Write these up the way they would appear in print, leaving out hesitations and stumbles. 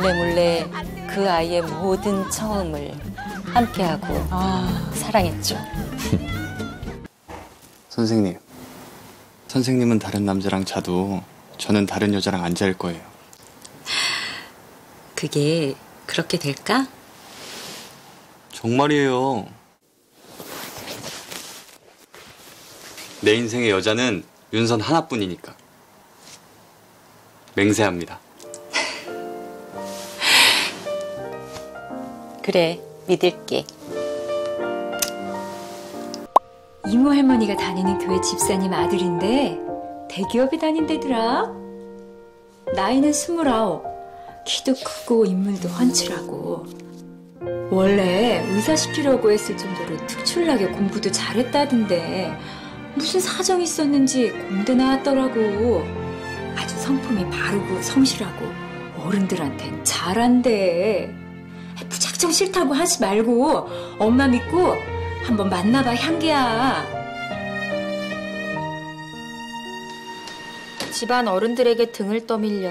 몰래 그 아이의 모든 처음을 함께하고 사랑했죠. 선생님은 다른 남자랑 자도 저는 다른 여자랑 안 잘 거예요. 그게 그렇게 될까? 정말이에요. 내 인생의 여자는 윤선 하나뿐이니까. 맹세합니다. 그래, 믿을게. 이모 할머니가 다니는 교회 집사님 아들인데 대기업에 다닌대더라. 나이는 29, 키도 크고 인물도 훤칠하고. 원래 의사 시키려고 했을 정도로 특출나게 공부도 잘했다던데 무슨 사정이 있었는지 공대 나왔더라고. 아주 성품이 바르고 성실하고 어른들한텐 잘한대. 무작정 싫다고 하지 말고 엄마 믿고 한번 만나봐, 향기야. 집안 어른들에게 등을 떠밀려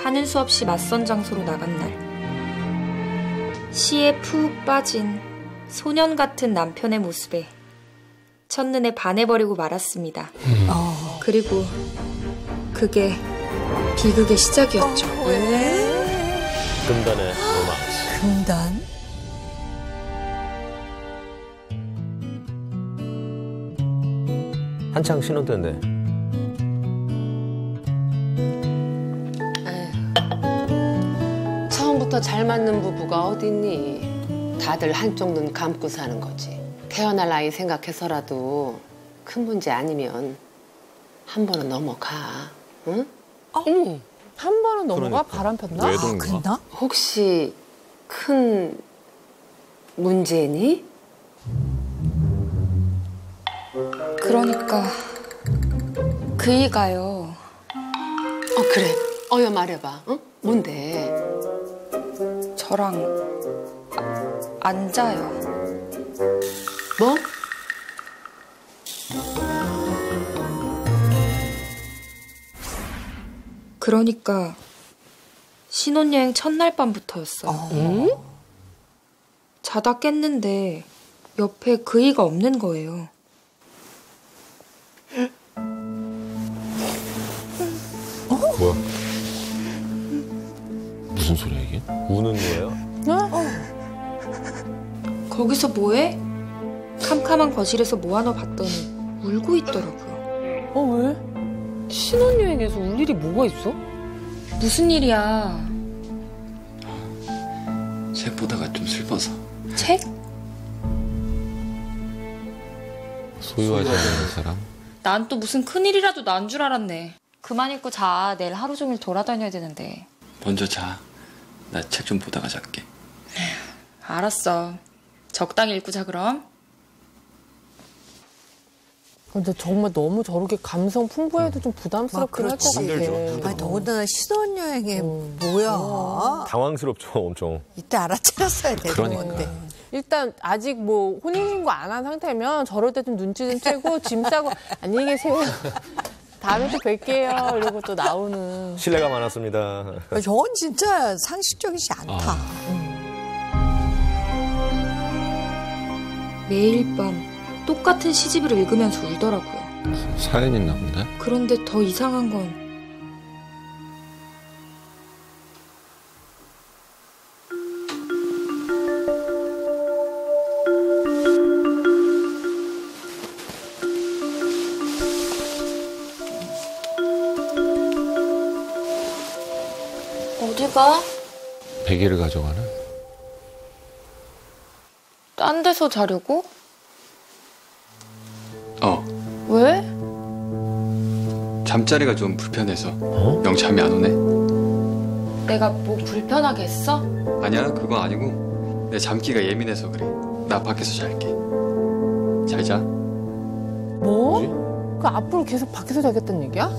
하는 수 없이 낯선 장소로 나간 날. 시에 푹 빠진 소년 같은 남편의 모습에 첫눈에 반해버리고 말았습니다. 그리고 그게 비극의 시작이었죠. 금단의 로망스. 금단? 한창 신혼 때인데. 처음부터 잘 맞는 부부가 어딨니? 다들 한쪽 눈 감고 사는 거지. 태어날 아이 생각해서라도 큰 문제 아니면 한 번은 넘어가. 응? 한 번은 넘어가? 그러니까. 바람 폈나? 외동인가? 혹시 큰 문제니? 그러니까 그이가요. 그래. 어여 말해봐. 응? 뭔데? 저랑 안 자요. 뭐? 그러니까 신혼여행 첫날 밤부터였어요. 자다 깼는데 옆에 그이가 없는 거예요. 뭐야? 무슨 소리야 이게? 우는 거예요? 거기서 뭐해? 캄캄한 거실에서 모아놓 봤더니 울고 있더라고요. 왜? 신혼여행에서 울 일이 뭐가 있어? 무슨 일이야? 책 보다가 좀 슬퍼서. 책? 소유하지 않는 사람? 난 또 무슨 큰일이라도 난 줄 알았네. 그만 읽고 자. 내일 하루 종일 돌아다녀야 되는데. 먼저 자. 나 책 좀 보다가 잘게. 알았어. 적당히 읽고 자 그럼. 근데 정말 너무 저렇게 감성 풍부해도 좀 부담스럽긴 할 것 같아. 힘들죠. 아니, 더군다나 신혼여행에 뭐야. 당황스럽죠, 엄청. 이때 알아차렸어야 되는 그러니까. 건데. 일단 아직 뭐 혼인신고 안 한 상태면 저럴 때 좀 눈치 좀 채고 짐 싸고 안녕히 계세요. 다음에 또 뵐게요. 이러고 또 나오는. 신뢰가 많았습니다. 저건 진짜 상식적이지 않다. 매일 밤 똑같은 시집을 읽으면서 울더라고요. 사연 있나 본데? 그런데 더 이상한 건 어디가? 베개를 가져가나? 딴 데서 자려고? 왜? 왜? 잠자리가 좀 불편해서. 영 잠이 안 오네. 내가 뭐 불편하게 했어? 아니야, 그거 아니고 내 잠기가 예민해서 그래. 나 밖에서 잘게. 잘 자. 뭐? 그 앞으로 계속 밖에서 자겠다는 얘기야?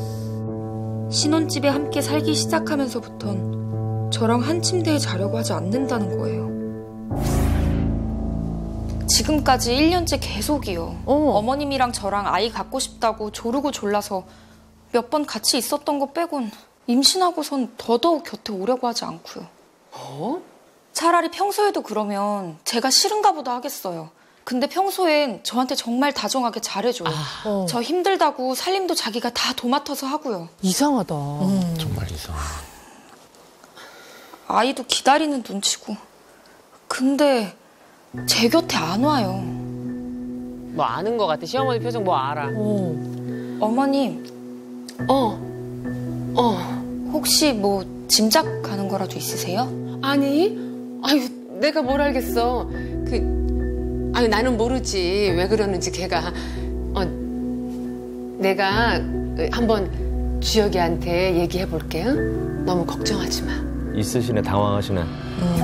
신혼집에 함께 살기 시작하면서부턴 저랑 한 침대에 자려고 하지 않는다는 거예요. 지금까지 1년째 계속이요. 어머님이랑 저랑 아이 갖고 싶다고 조르고 졸라서 몇 번 같이 있었던 거 빼곤 임신하고선 더더욱 곁에 오려고 하지 않고요. 차라리 평소에도 그러면 제가 싫은가 보다 하겠어요. 근데 평소엔 저한테 정말 다정하게 잘해줘요. 저 힘들다고 살림도 자기가 다 도맡아서 하고요. 이상하다. 정말 이상해. 아이도 기다리는 눈치고. 근데 제 곁에 안 와요. 뭐 아는 것 같아. 시어머니 표정 뭐 알아. 어머님. 혹시 뭐 짐작가는 거라도 있으세요? 아니, 아유, 내가 뭘 알겠어. 아니, 나는 모르지. 왜 그러는지 걔가. 내가 한번 주혁이한테 얘기해 볼게. 응? 너무 걱정하지 마. 있으시네, 당황하시네.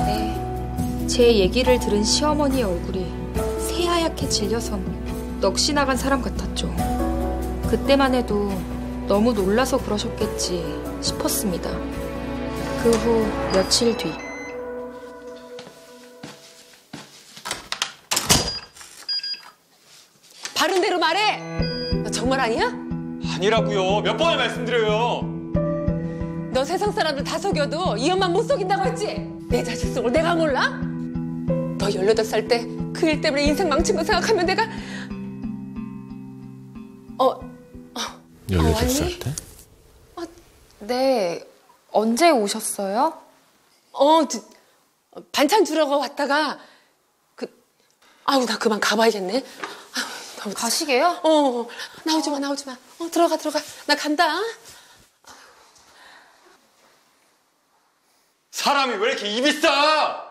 네. 제 얘기를 들은 시어머니의 얼굴이 새하얗게 질려선 넋이 나간 사람 같았죠. 그때만 해도 너무 놀라서 그러셨겠지 싶었습니다. 그 후 며칠 뒤. 바른 대로 말해! 너 정말 아니야? 아니라고요. 몇 번을 말씀드려요. 너 세상 사람들 다 속여도 이 엄마 못 속인다고 했지? 내 자식 속을 내가 몰라? 너 18살 때 그 일 때문에 인생 망친 거 생각하면 내가 18살 때? 네. 언제 오셨어요? 반찬 주려고 왔다가 아우, 나 그만 가봐야겠네. 아우, 가시게요? 나오지 마. 들어가. 나 간다. 사람이 왜 이렇게 입이 싸?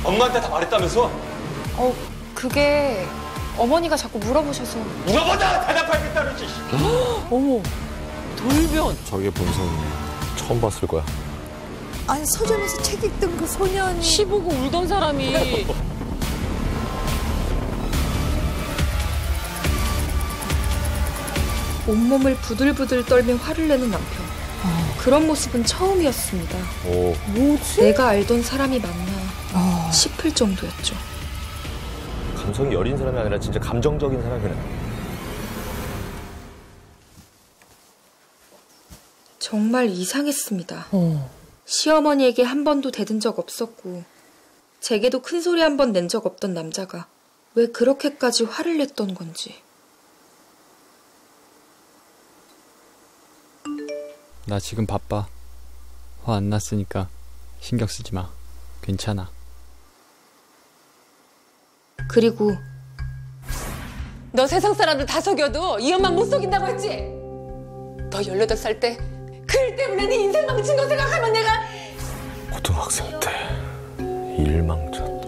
엄마한테 다 말했다면서? 그게 어머니가 자꾸 물어보셔서. 물어보자! 대답하겠다 그러지. 어머, 돌변. 저게 본성 처음 봤을 거야. 아니 서점에서 책 읽던 그 소년이 시 보고 울던 사람이. 온몸을 부들부들 떨며 화를 내는 남편. 그런 모습은 처음이었습니다. 오, 내가 알던 사람이 맞나 싶을 정도였죠. 감성이 여린 사람이 아니라 진짜 감정적인 사람이네. 정말 이상했습니다. 시어머니에게 한 번도 대든 적 없었고 제게도 큰 소리 한 번 낸 적 없던 남자가 왜 그렇게까지 화를 냈던 건지. 나 지금 바빠. 화 안 났으니까 신경 쓰지 마. 괜찮아. 그리고 너 세상 사람들 다 속여도 이 엄마 못 속인다고 했지? 너 18살 때 그 일 때문에 네 인생 망친 거 생각하면 내가 고등학생 때 일망전.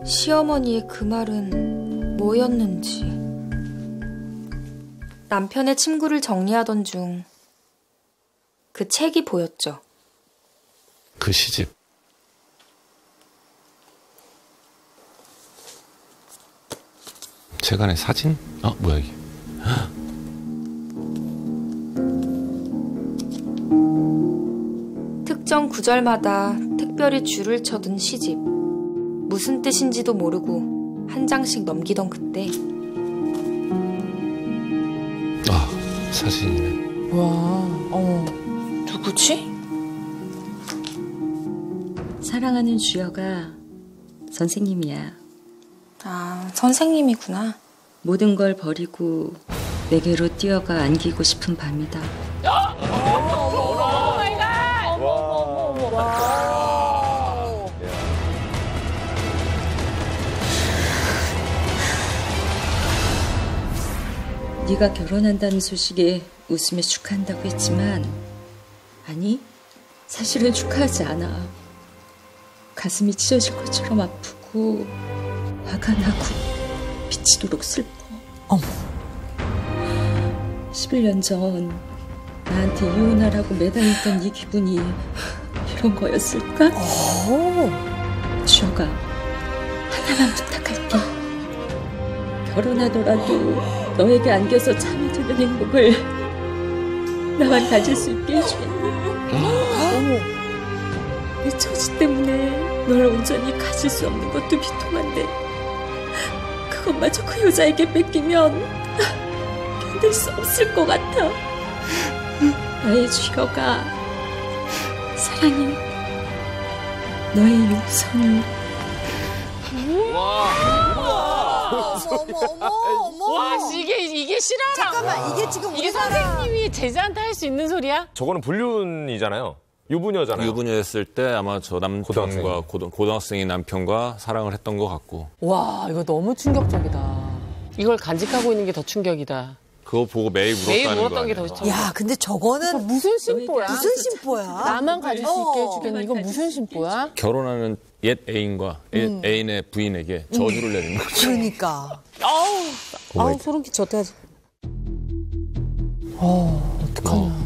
시어머니의 그 말은 뭐였는지. 남편의 침구를 정리하던 중 그 책이 보였죠. 그 시집. 책 안에 사진? 뭐야 이게. 특정 구절마다 특별히 줄을 쳐둔 시집. 무슨 뜻인지도 모르고 한 장씩 넘기던 그때. 사진이네. 와, 누구지? 사랑하는 주여가 선생님이야. 아, 선생님이구나. 모든 걸 버리고 내게로 뛰어가 안기고 싶은 밤이다. 네가 결혼한다는 소식에 웃으며 축하한다고 했지만 아니, 사실은 축하하지 않아. 가슴이 찢어질 것처럼 아프고 화가 나고 미치도록 슬퍼. 11년 전 나한테 이혼하라고 매달렸던 네 기분이 이런 거였을까? 주여가 하나만 부탁할게. 결혼하더라도 너에게 안겨서 잠이 드는 행복을 나만 가질 수 있게 해주겠니? 내 처지 때문에 널 온전히 가질 수 없는 것도 비통한데 그것마저 그 여자에게 뺏기면 견딜 수 없을 것 같아. 너의 주여가 사랑해. 너의 윤선이. 와, 이게 실화라. 잠깐만, 이게 지금 이게 선생님이 제자한테 할 수 있는 소리야? 저거는 불륜이잖아요. 유부녀잖아요. 유부녀였을 때 아마 저 남편과 고등학생이 남편과 사랑을 했던 것 같고. 와, 이거 너무 충격적이다. 이걸 간직하고 있는 게 더 충격이다. 그거 보고 매일 울었다는 거 아니에요? 야, 근데 저거는 무슨 심보야? 무슨 심보야? 나만 가질 수 있게 해주겠니? 이건 무슨 심보야? 결혼하는 옛 애인과 애인의 부인에게 저주를 내리는 거죠. 그러니까. 아우, 소름 끼쳤다.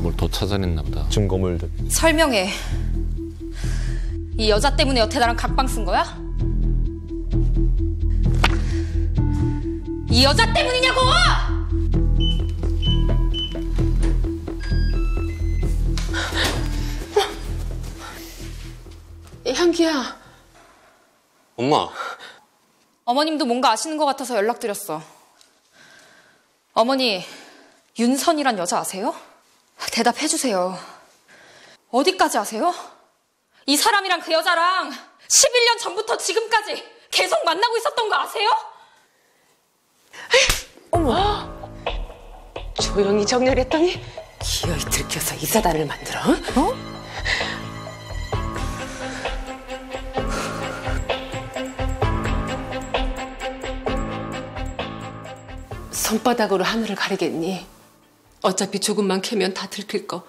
뭘 더 찾아냈나 보다. 증거물들. 설명해. 이 여자 때문에 여태 나랑 각방 쓴 거야? 이 여자 때문이냐고! 향기야. 엄마. 어머님도 뭔가 아시는 것 같아서 연락드렸어. 어머니, 윤선이란 여자 아세요? 대답해주세요. 어디까지 아세요? 이 사람이랑 그 여자랑 11년 전부터 지금까지 계속 만나고 있었던 거 아세요? 어머. 조용히 정렬했더니 기어이 들켜서 이 사단을 만들어? 어? 손바닥으로 하늘을 가리겠니? 어차피 조금만 캐면 다 들킬 거.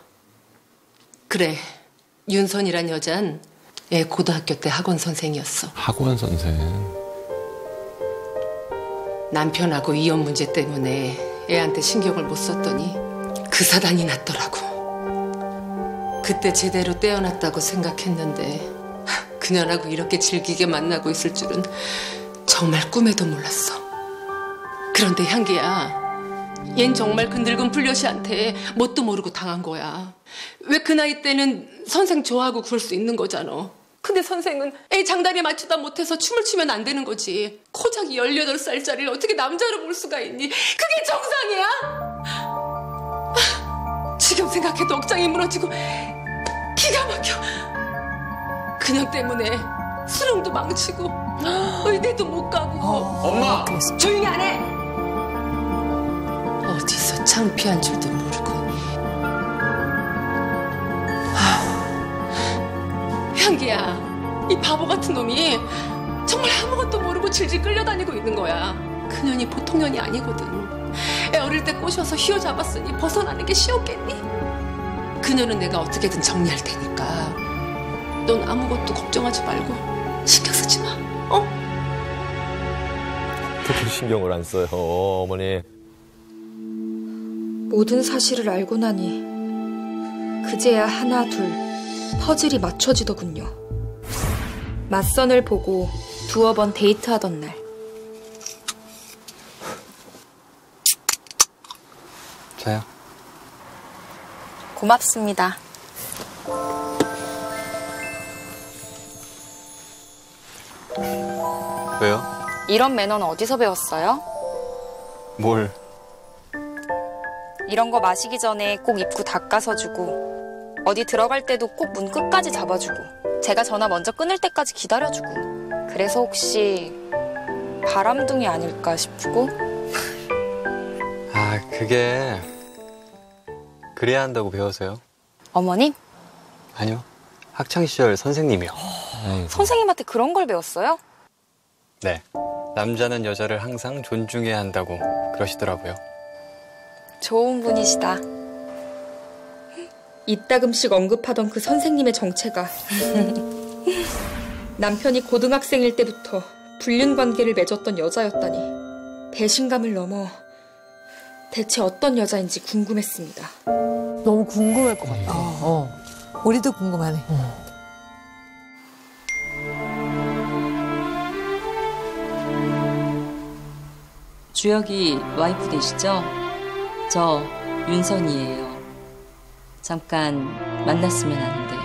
그래, 윤선이란 여잔 애 고등학교 때 학원 선생이었어. 학원 선생. 남편하고 이혼 문제 때문에 애한테 신경을 못 썼더니 그 사단이 났더라고. 그때 제대로 떼어놨다고 생각했는데 그녀하고 이렇게 즐기게 만나고 있을 줄은 정말 꿈에도 몰랐어. 그런데 향기야, 얜 정말 그 늙은 불려시한테 뭣도 모르고 당한 거야. 왜 그 나이 때는 선생 좋아하고 그럴 수 있는 거잖아. 근데 선생은 애 장단에 맞추다 못해서 춤을 추면 안 되는 거지. 고작이 18살짜리를 어떻게 남자로 볼 수가 있니? 그게 정상이야? 지금 생각해도 억장이 무너지고 기가 막혀. 그녀 때문에 수능도 망치고 의대도 못 가고. 엄마! 조용히 안 해! 어디서 창피한 줄도 모르고. 향기야, 이 바보 같은 놈이 정말 아무것도 모르고 질질 끌려다니고 있는 거야. 그년이 보통 년이 아니거든. 애 어릴 때 꼬셔서 휘어잡았으니 벗어나는 게 쉬웠겠니? 그녀는 내가 어떻게든 정리할 테니까 넌 아무것도 걱정하지 말고 신경 쓰지 마. 어? 특히 신경을 안 써요, 어머니. 모든 사실을 알고 나니 그제야 하나 둘 퍼즐이 맞춰지더군요. 맞선을 보고 두어 번 데이트하던 날. 자요. 고맙습니다. 왜요? 이런 매너는 어디서 배웠어요? 뭘? 이런 거 마시기 전에 꼭 입구 닦아서 주고 어디 들어갈 때도 꼭 문 끝까지 잡아주고 제가 전화 먼저 끊을 때까지 기다려주고 그래서 혹시 바람둥이 아닐까 싶고. 아, 그게 그래야 한다고 배워서요? 어머님? 아니요. 학창시절 선생님이요. 선생님한테 그런 걸 배웠어요? 네. 남자는 여자를 항상 존중해야 한다고 그러시더라고요. 좋은 분이시다. 이따금씩 언급하던 그 선생님의 정체가 남편이 고등학생일 때부터 불륜 관계를 맺었던 여자였다니 배신감을 넘어 대체 어떤 여자인지 궁금했습니다. 너무 궁금할 것 같다. 우리도 궁금하네. 주혁이 와이프 되시죠? 저 윤선이에요. 잠깐 만났으면 하는데.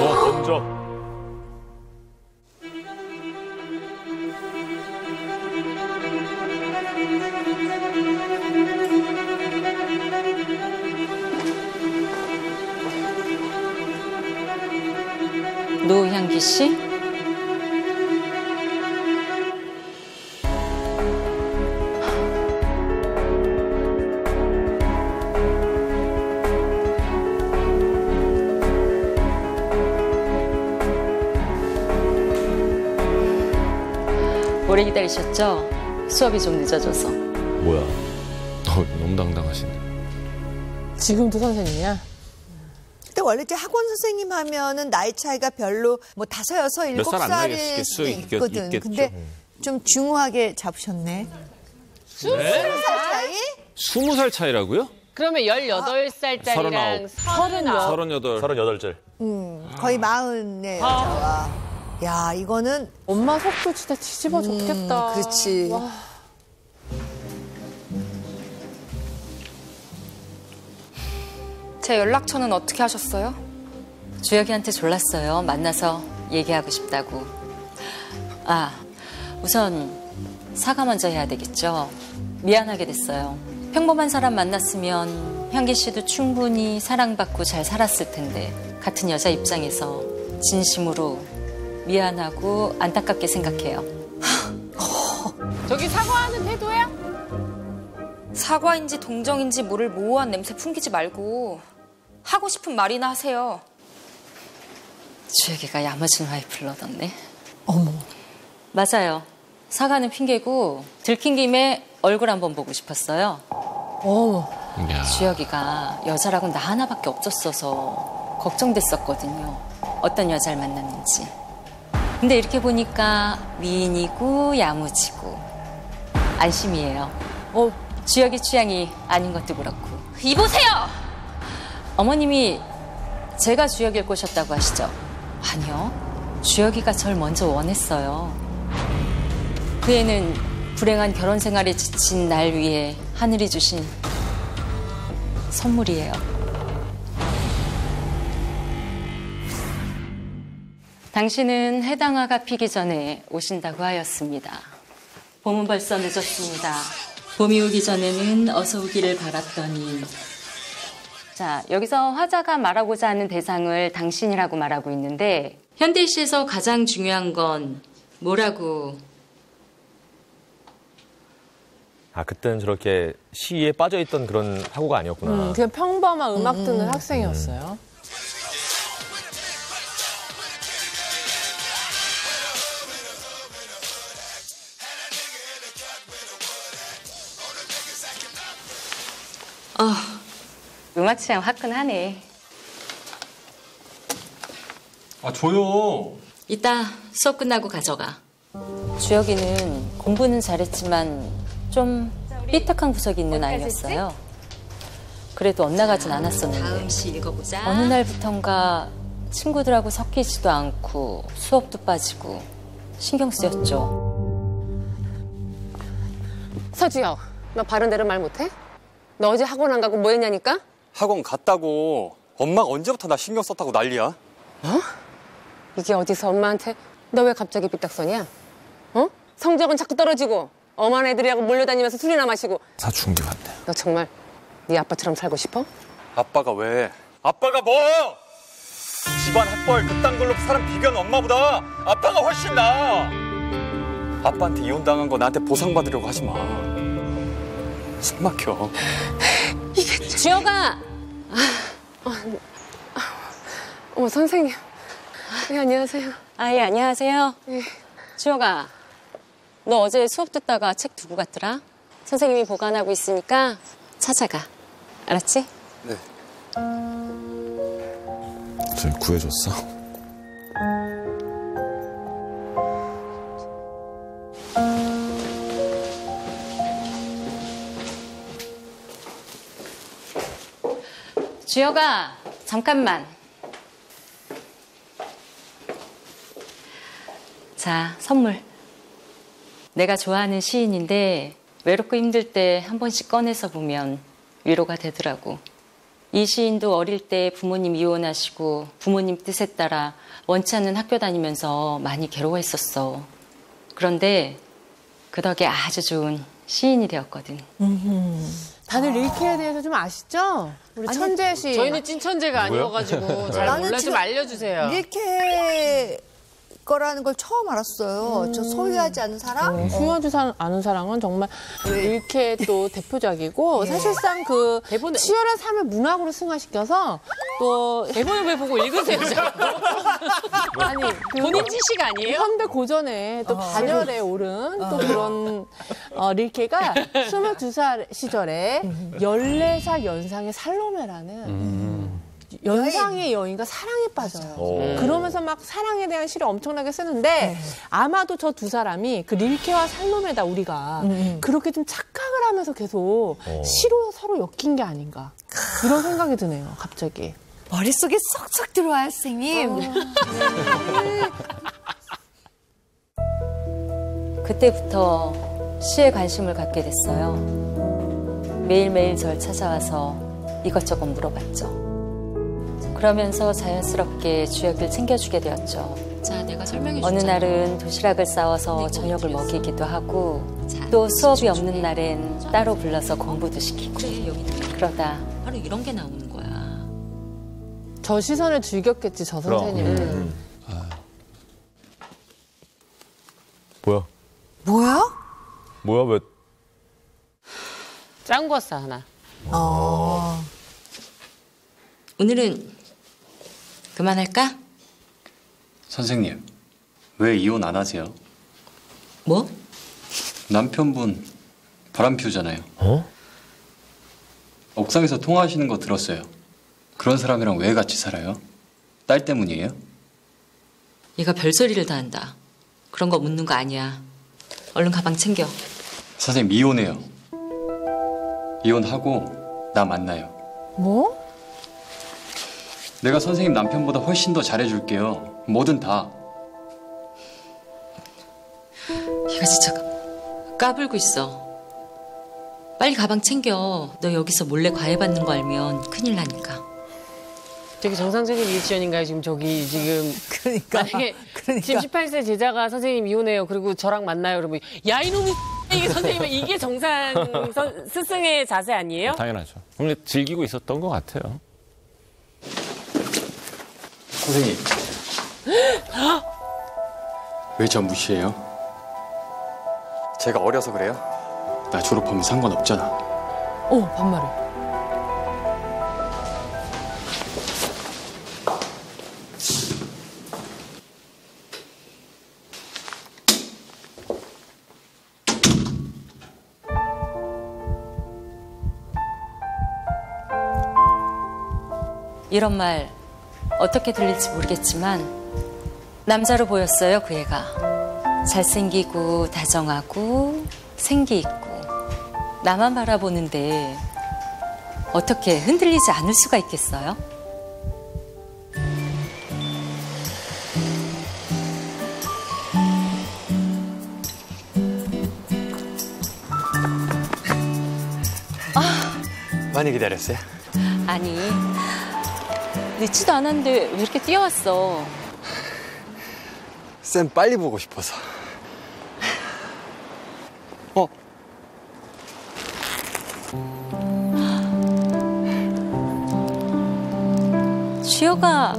먼저. 노향기 씨? 오래 기다리셨죠? 수업이 좀 늦어져서. 뭐야? 너무 당당하시네. 지금도 선생님이야? 근데 원래 이제 학원 선생님 하면은 나이 차이가 별로 뭐 5, 6, 7살일 수도 있거든. 근데 좀 중후하게 잡으셨네. 20살 차이? 20살 차이라고요? 그러면 18살짜리랑 38절. 거의 40의 여자와. 야, 이거는 엄마 속도 진짜 뒤집어 줬겠다. 그렇지. 와. 제 연락처는 어떻게 하셨어요? 주혁이한테 졸랐어요. 만나서 얘기하고 싶다고. 우선 사과 먼저 해야 되겠죠. 미안하게 됐어요. 평범한 사람 만났으면 향기 씨도 충분히 사랑받고 잘 살았을 텐데 같은 여자 입장에서 진심으로 미안하고 안타깝게 생각해요. 저기 사과하는 태도야? 사과인지 동정인지 모를 모호한 냄새 풍기지 말고 하고 싶은 말이나 하세요. 주혁이가 야무진 와이프를 얻었네. 어머. 맞아요. 사과는 핑계고 들킨 김에 얼굴 한번 보고 싶었어요. 어머. 주혁이가 여자라고 나 하나밖에 없었어서 걱정됐었거든요. 어떤 여자를 만났는지. 근데 이렇게 보니까 미인이고 야무지고 안심이에요. 주혁이 취향이 아닌 것도 그렇고. 이보세요! 어머님이 제가 주혁이를 꼬셨다고 하시죠? 아니요. 주혁이가 절 먼저 원했어요. 그 애는 불행한 결혼 생활에 지친 날 위해 하늘이 주신 선물이에요. 당신은 해당 화가 피기 전에 오신다고 하였습니다. 봄은 벌써 늦었습니다. 봄이 오기 전에는 어서 오기를 바랐더니. 자, 여기서 화자가 말하고자 하는 대상을 당신이라고 말하고 있는데 현대시에서 가장 중요한 건 뭐라고? 그때는 저렇게 시에 빠져있던 그런 학우가 아니었구나. 그냥 평범한 음악 듣는 학생이었어요. 음악 취향 화끈하네. 줘요. 이따 수업 끝나고 가져가. 주혁이는 공부는 잘했지만 좀 삐딱한 구석이 있는 아이였어요. 그래도 엇나가진 않았었는데 다음 시 읽어보자. 어느 날부턴가 친구들하고 섞이지도 않고 수업도 빠지고 신경 쓰였죠. 서지혁, 너 바른 대로 말 못해? 너 어제 학원 안 가고 뭐 했냐니까? 학원 갔다고. 엄마가 언제부터 나 신경 썼다고 난리야? 이게 어디서 엄마한테 너 왜 갑자기 삐딱서냐? 성적은 자꾸 떨어지고 엄한 애들이하고 몰려다니면서 술이나 마시고. 사춘기 같네. 너 정말 네 아빠처럼 살고 싶어? 아빠가 왜? 아빠가 뭐? 집안 학벌 그딴 걸로 사람 비교하는 엄마보다 아빠가 훨씬 나아. 아빠한테 이혼당한 거 나한테 보상받으려고 하지 마. 숨 막혀. 주혁아! 어머, 선생님. 네, 안녕하세요. 예, 안녕하세요. 네. 주혁아, 너 어제 수업 듣다가 책 두고 갔더라? 선생님이 보관하고 있으니까 찾아가. 알았지? 네. 저희 구해줬어? 주혁아, 잠깐만. 자, 선물. 내가 좋아하는 시인인데 외롭고 힘들 때 한 번씩 꺼내서 보면 위로가 되더라고. 이 시인도 어릴 때 부모님 이혼하시고 부모님 뜻에 따라 원치 않는 학교 다니면서 많이 괴로워했었어. 그런데 그 덕에 아주 좋은 시인이 되었거든. 다들 릴케에 대해서 좀 아시죠? 우리 천재 씨. 저희는 찐천재가 아니어가지고 잘 몰라. 좀 알려주세요. 릴케 거라는 걸 처음 알았어요. 저 소유하지 않은 사람? 소유하지 않은 사랑은 정말 릴케 또 대표작이고 사실상 그 치열한 삶을 문학으로 승화시켜서 또 대본을 왜 보고 읽으세요? 아니 본인 지식 아니에요? 현대 고전에 또 반열에 오른 또 그런 릴케가 22살 시절에 14살 연상의 살로메라는 연상의 여인과 사랑에 빠져요. 그러면서 막 사랑에 대한 시를 엄청나게 쓰는데 아마도 저 두 사람이 그 릴케와 살로메다 우리가 그렇게 좀 착각을 하면서 계속 시로 서로 엮인 게 아닌가 이런 생각이 드네요. 갑자기. 머릿속에 쏙쏙 들어와요, 선생님. 그때부터 시에 관심을 갖게 됐어요. 매일매일 절 찾아와서 이것저것 물어봤죠. 그러면서 자연스럽게 주역을 챙겨주게 되었죠. 자, 내가 설명해 어느 날은 도시락을 싸워서 저녁을 먹이기도 하고 또 수업이 없는 날엔 따로 불러서 공부도 시키고 그러다 바로 이런 게 나오는 거야. 저 시선을 즐겼겠지, 저 선생님은. 뭐야? 뭐야? 왜? 짠 거 싸 하나. 오늘은 그만할까? 선생님, 왜 이혼 안 하세요? 뭐? 남편분 바람 피우잖아요. 옥상에서 통화하시는 거 들었어요. 그런 사람이랑 왜 같이 살아요? 딸 때문이에요? 얘가 별소리를 다 한다. 그런 거 묻는 거 아니야. 얼른 가방 챙겨. 선생님, 이혼해요. 이혼하고 나 만나요. 뭐? 내가 선생님 남편보다 훨씬 더 잘해줄게요. 뭐든 다. 얘가 진짜 까불고 있어. 빨리 가방 챙겨. 너 여기서 몰래 과외받는 거 알면 큰일 나니까. 되게 정상적인 리액션인가요? 지금 저기 지금 만약에 지금 18세 제자가 선생님 이혼해요. 그리고 저랑 만나요. 그러면 야 이놈이 이게 선생님은 이게 정상 스승의 자세 아니에요? 당연하죠. 근데 즐기고 있었던 것 같아요. 선생님. 왜 저 무시해요? 제가 어려서 그래요? 나 졸업하면 상관없잖아. 반말해. 이런 말 어떻게 들릴지 모르겠지만 남자로 보였어요, 그 애가. 잘생기고 다정하고 생기 있고 나만 바라보는데 어떻게 흔들리지 않을 수가 있겠어요? 많이 기다렸어요? 아니, 늦지도 않았는데 왜 이렇게 뛰어왔어? 쌤 빨리 보고 싶어서. 주혁아.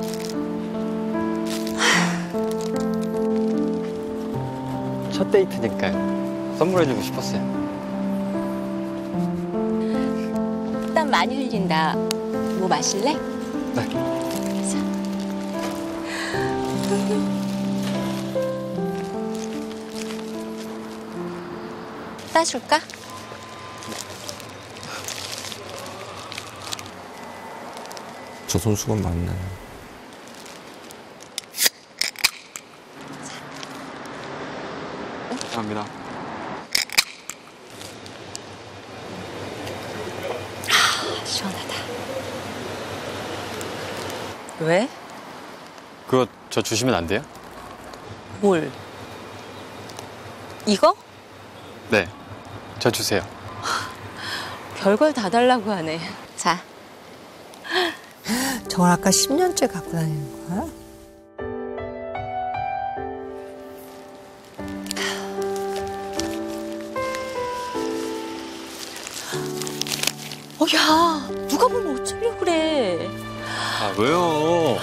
첫 데이트니까 선물해주고 싶었어요. 땀 많이 흘린다. 뭐 마실래? 네. 따줄까? 저 손수건 맞나요? 감사합니다. 시원하다. 왜? 그거 저 주시면 안 돼요? 뭘? 이거? 네. 저 주세요. 별걸 다 달라고 하네. 자. 저걸 아까 10년째 갖고 다니는 거야? 야, 누가 보면 어쩌려고 그래. 아, 왜요?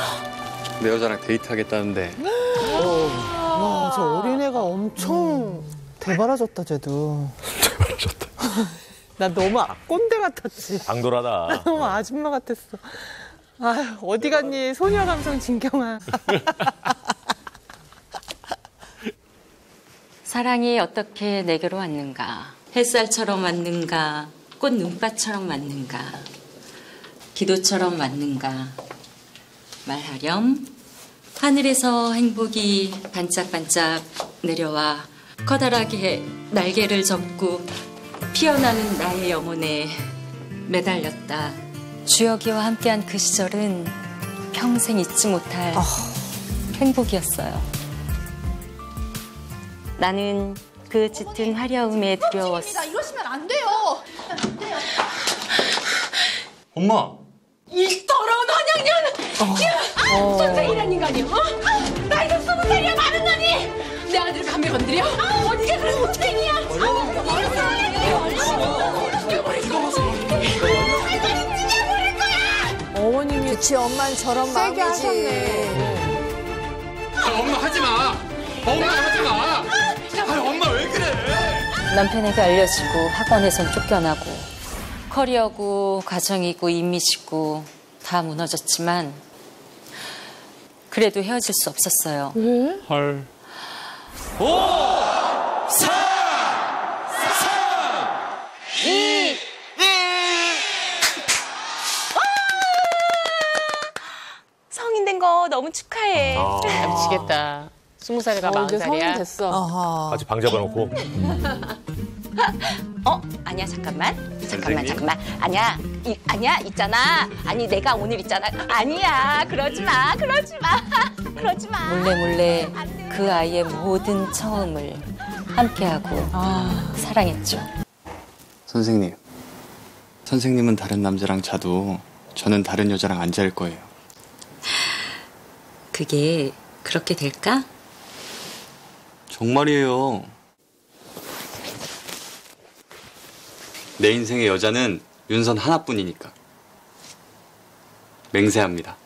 내 여자랑 데이트하겠다는데. 와, 저 어린애가 엄청 대바라졌다, 쟤도. 대바라졌다. 나 너무 꼰대 같았지. 당돌하다. 너무 아줌마 같았어. 아유, 어디 갔니? 소녀 감성 진경아. 사랑이 어떻게 내게로 왔는가? 햇살처럼 왔는가? 꽃 눈밭처럼 왔는가? 기도처럼 왔는가? 말하렴. 하늘에서 행복이 반짝반짝 내려와 커다랗게 날개를 접고 피어나는 나의 영혼에 매달렸다. 주혁이와 함께한 그 시절은 평생 잊지 못할 행복이었어요. 나는 그 짙은 화려움에 두려웠어. 이러시면 안 돼요. 엄마! 이 더러운 환양년! 선생이란 인간이요. 나이도 20살이야 많은 년이! 내 아들을 감히 건드려? 어디가 그런 못생이야? 어머님이 그치, 엄마는 저런 세게 마음이지. 하셨네. 엄마 하지 마. 엄마 하지 마. 엄마 왜 그래? 남편에게 알려지고 학원에선 쫓겨나고 커리어고 가정이고 이미지고 다 무너졌지만 그래도 헤어질 수 없었어요. 왜? 헐. 5, 4, 3, 2, 1. 성인 된 거 너무 축하해. 미치겠다. 20살이가 이제 40살이야. 성인 됐어. 같이 방 잡아놓고. 아니야, 잠깐만. 아니야, 아니야, 있잖아. 아니, 내가 오늘 있잖아. 아니야, 그러지 마. 몰래 그 아이의 모든 처음을 함께하고 사랑했죠. 선생님은 다른 남자랑 자도 저는 다른 여자랑 안 잘 거예요. 그게 그렇게 될까? 정말이에요. 내 인생의 여자는 윤선 하나뿐이니까. 맹세합니다.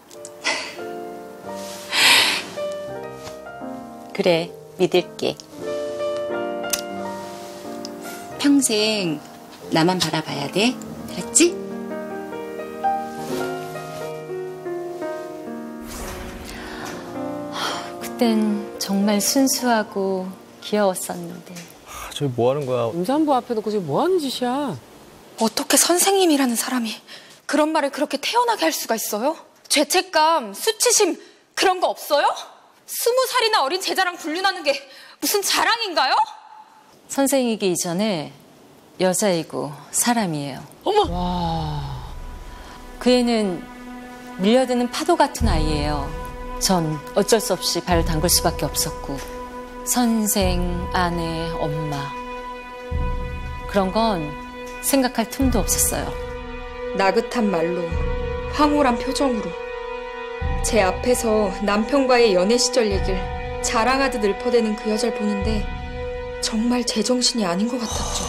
그래, 믿을게. 평생 나만 바라봐야 돼. 알았지? 그땐 정말 순수하고 귀여웠었는데. 저기 뭐 하는 거야? 임산부 앞에 놓고 지금 뭐 하는 짓이야? 어떻게 선생님이라는 사람이 그런 말을 그렇게 태연하게 할 수가 있어요? 죄책감, 수치심 그런 거 없어요? 20살이나 어린 제자랑 불륜하는 게 무슨 자랑인가요? 선생이기 이전에 여자이고 사람이에요. 어머! 그 애는 밀려드는 파도 같은 아이예요. 전 어쩔 수 없이 발을 담글 수밖에 없었고 선생, 아내, 엄마 그런 건 생각할 틈도 없었어요. 나긋한 말로, 황홀한 표정으로 제 앞에서 남편과의 연애 시절 얘기를 자랑하듯 읊어대는 그 여자를 보는데 정말 제정신이 아닌 것 같았죠.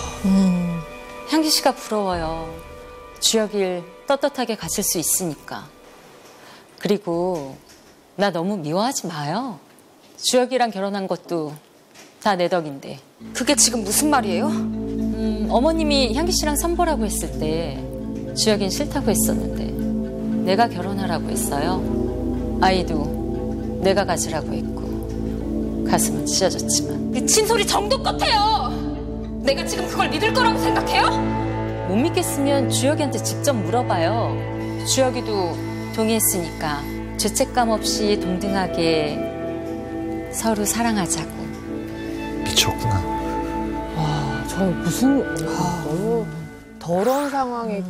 향기 씨가 부러워요. 주혁이를 떳떳하게 가질 수 있으니까. 그리고 나 너무 미워하지 마요. 주혁이랑 결혼한 것도 다 내 덕인데. 그게 지금 무슨 말이에요? 어머님이 향기 씨랑 선보라고 했을 때 주혁이는 싫다고 했었는데 내가 결혼하라고 했어요. 아이도 내가 가지라고 했고 가슴은 찢어졌지만. 미친 소리 정도 끝해요. 내가 지금 그걸 믿을 거라고 생각해요? 못 믿겠으면 주혁이한테 직접 물어봐요. 주혁이도 동의했으니까 죄책감 없이 동등하게 서로 사랑하자고. 미쳤구나. 와, 저 무슨 너무 더러운 상황에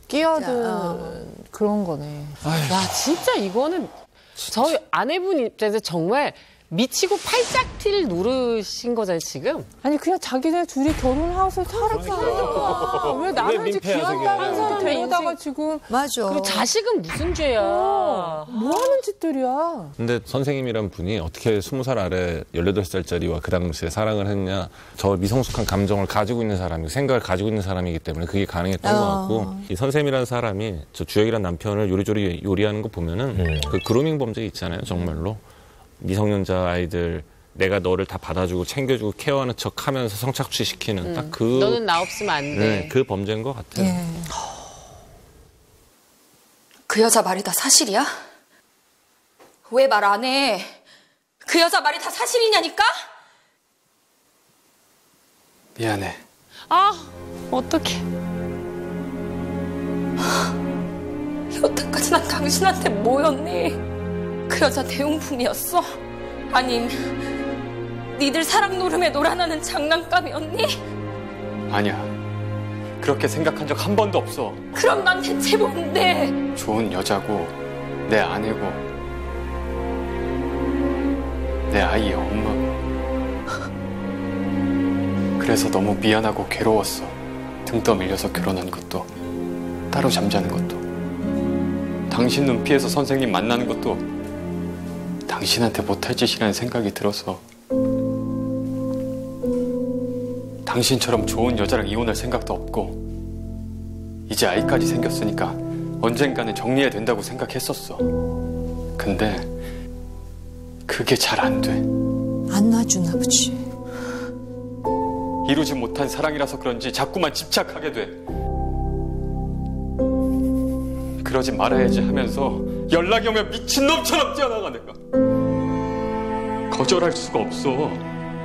끼어든 그런 거네. 야, 진짜 이거는 저희 아내분 입장에서 정말 미치고 팔짝티를 누르신 거잖아요, 지금? 아니 그냥 자기네 둘이 결혼하고서 살았잖아. 왜 나는 이제 귀한 딸한테 데려다가 지금. 맞아. 그리고 자식은 무슨 죄야. 뭐 하는 짓들이야. 근데 선생님이란 분이 어떻게 20살 아래 18살짜리와 그 당시에 사랑을 했냐. 저 미성숙한 감정을 가지고 있는 사람이고 생각을 가지고 있는 사람이기 때문에 그게 가능했던 것 같고 이 선생님이라는 사람이 저 주혁이란 남편을 요리조리 요리하는 거 보면은 그 그루밍 범죄 있잖아요, 정말로. 미성년자 아이들 내가 너를 다 받아주고 챙겨주고 케어하는 척하면서 성착취시키는 딱 그 너는 나 없으면 안 돼. 네, 그 범죄인 것 같아요. 그 여자 말이 다 사실이야? 왜 말 안 해? 그 여자 말이 다 사실이냐니까? 미안해. 아, 어떡해. 여태까지 난 당신한테 뭐였니? 그 여자 대용품이었어? 아님 니들 사랑 노름에 놀아나는 장난감이었니? 아니야. 그렇게 생각한 적 한 번도 없어. 그럼 난 대체 뭔데? 좋은 여자고 내 아내고 내 아이의 엄마. 그래서 너무 미안하고 괴로웠어. 등 떠밀려서 결혼한 것도 따로 잠자는 것도 당신 눈 피해서 선생님 만나는 것도 당신한테 못할 짓이라는 생각이 들어서 당신처럼 좋은 여자랑 이혼할 생각도 없고 이제 아이까지 생겼으니까 언젠가는 정리해야 된다고 생각했었어. 근데 그게 잘 안 돼. 안 놔주나 보지. 이루지 못한 사랑이라서 그런지 자꾸만 집착하게 돼. 그러지 말아야지 하면서 연락이 오면 미친놈처럼 뛰어나가 내가. 거절할 수가 없어.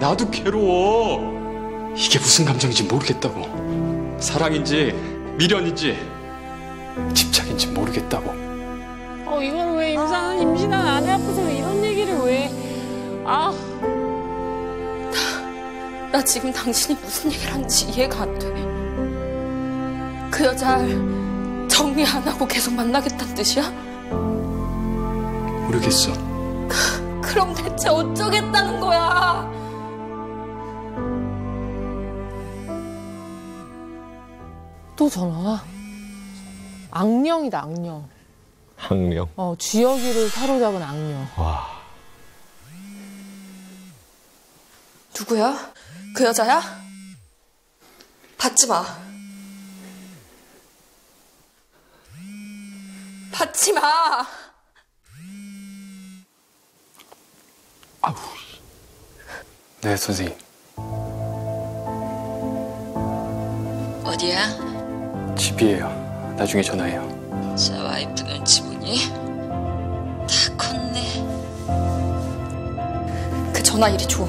나도 괴로워. 이게 무슨 감정인지 모르겠다고. 사랑인지 미련인지 집착인지 모르겠다고. 이걸 왜 임신한 아내 앞에서 이런 얘기를 왜. 아. 나 지금 당신이 무슨 얘기를 하는지 이해가 안 돼. 그 여자를 정리 안 하고 계속 만나겠다는 뜻이야? 모르겠어. 그럼 대체 어쩌겠다는 거야? 또 전화와. 악령이다, 악령. 악령? 주혁이를 사로잡은 악령. 와. 누구야? 그 여자야? 받지 마. 받지 마. 아우. 네, 선생님. 어디야? 집이에요. 나중에 전화해요. 저 와이프 눈치 보니? 다 컸네. 그 전화 이리 줘.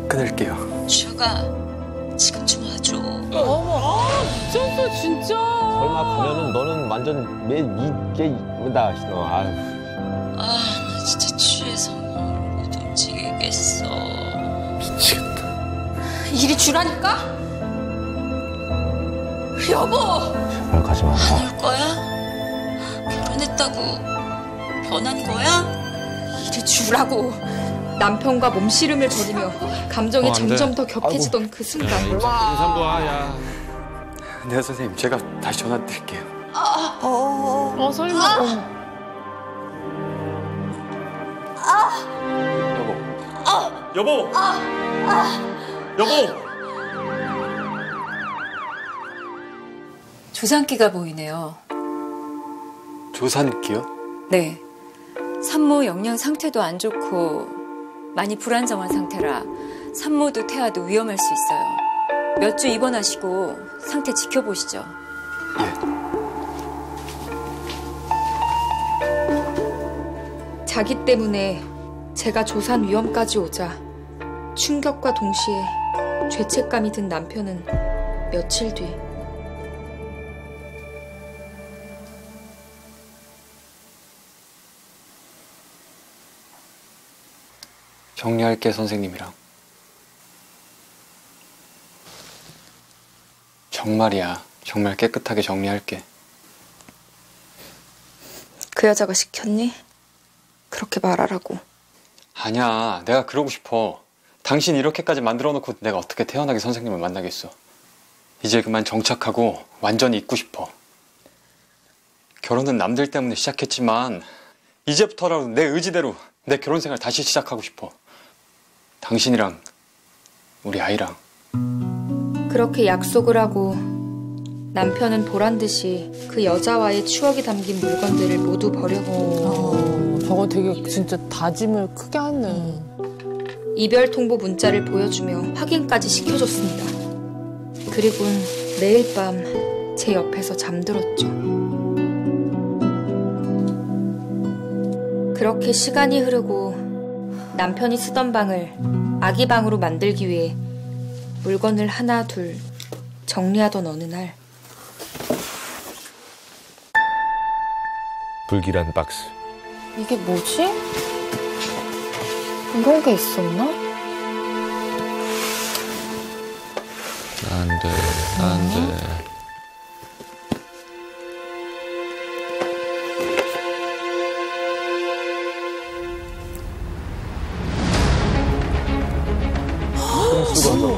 끊을게요. 주혁아, 지금 좀 와줘. 어머, 미쳤어, 진짜. 설마 가면은 너는 완전 이게 나 아유. 나 진짜 취해서 못 움직이겠어. 미치겠다. 이리 주라니까? 여보! 제발 가지 마. 안 올 거야? 결혼했다고 변한 거야? 이리 주라고. 남편과 몸씨름을 벌이며 감정이 점점 더 격해지던 그 순간. 임산부야. 네, 선생님. 제가 다시 전화 드릴게요. 설마. 여보! 여보! 조산기가 보이네요. 조산기요? 네. 산모 영양 상태도 안 좋고 많이 불안정한 상태라 산모도 태아도 위험할 수 있어요. 몇 주 입원하시고 상태 지켜보시죠. 자기 때문에 제가 조산 위험까지 오자 충격과 동시에 죄책감이 든 남편은 며칠 뒤 정리할게, 선생님이랑. 정말이야. 정말 깨끗하게 정리할게. 그 여자가 시켰니? 그렇게 말하라고. 아니야, 내가 그러고 싶어. 당신 이렇게까지 만들어 놓고 내가 어떻게 태연하게 선생님을 만나겠어. 이제 그만 정착하고 완전히 잊고 싶어. 결혼은 남들 때문에 시작했지만 이제부터라도 내 의지대로 내 결혼 생활 다시 시작하고 싶어. 당신이랑 우리 아이랑. 그렇게 약속을 하고 남편은 보란 듯이 그 여자와의 추억이 담긴 물건들을 모두 버렸고 저거 되게 진짜 다짐을 크게 하네. 이별 통보 문자를 보여주며 확인까지 시켜줬습니다. 그리고 매일 밤 제 옆에서 잠들었죠. 그렇게 시간이 흐르고 남편이 쓰던 방을 아기 방으로 만들기 위해 물건을 하나 둘 정리하던 어느 날 불길한 박스. 이게 뭐지? 이런 게 있었나? 안 돼, 안 돼.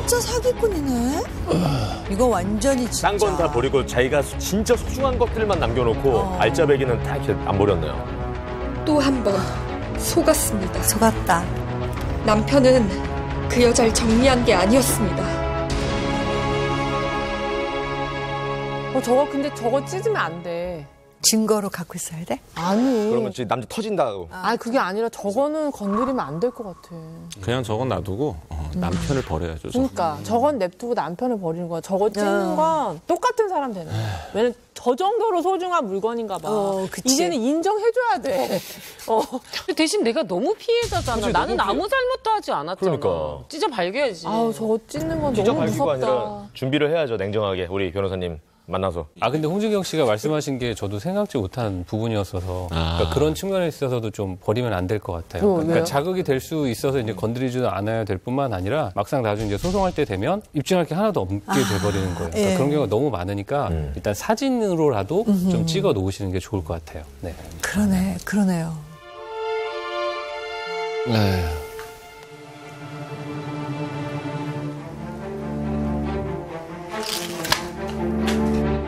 진짜 사기꾼이네. 이거 완전히 진짜. 딴 건 다 버리고 자기가 진짜 소중한 것들만 남겨놓고 알짜배기는 다 이렇게 안 버렸네요. 또 한 번 속았습니다. 속았다. 남편은 그 여자를 정리한 게 아니었습니다. 저거 근데 저거 찢으면 안 돼. 증거로 갖고 있어야 돼? 아니. 그러면 진짜 남자 터진다고. 아니 그게 아니라 저거는 건드리면 안 될 것 같아. 그냥 저건 놔두고 남편을 버려야죠. 그러니까 저건 냅두고 남편을 버리는 거야. 저거 찢는 건 똑같은 사람 되는 거야. 왜냐면 저 정도로 소중한 물건인가 봐. 이제는 인정해줘야 돼. 근데 대신 내가 너무 피해자잖아. 그치, 나는 너무 아무 잘못도 하지 않았잖아. 그러니까. 찢어 발겨야지. 아우 저거 찢는 건 찢어 너무 발기가 무섭다. 아니라 준비를 해야죠. 냉정하게 우리 변호사님 만나서. 근데 홍진경 씨가 말씀하신 게 저도 생각지 못한 부분이었어서 그러니까 그런 측면에 있어서도 좀 버리면 안 될 것 같아요. 그러니까 왜요? 자극이 될 수 있어서 이제 건드리지도 않아야 될 뿐만 아니라 막상 나중에 이제 소송할 때 되면 입증할 게 하나도 없게 돼버리는 거예요. 그러니까 그런 경우가 너무 많으니까 일단 사진으로라도 좀 찍어 놓으시는 게 좋을 것 같아요. 네. 그러네요.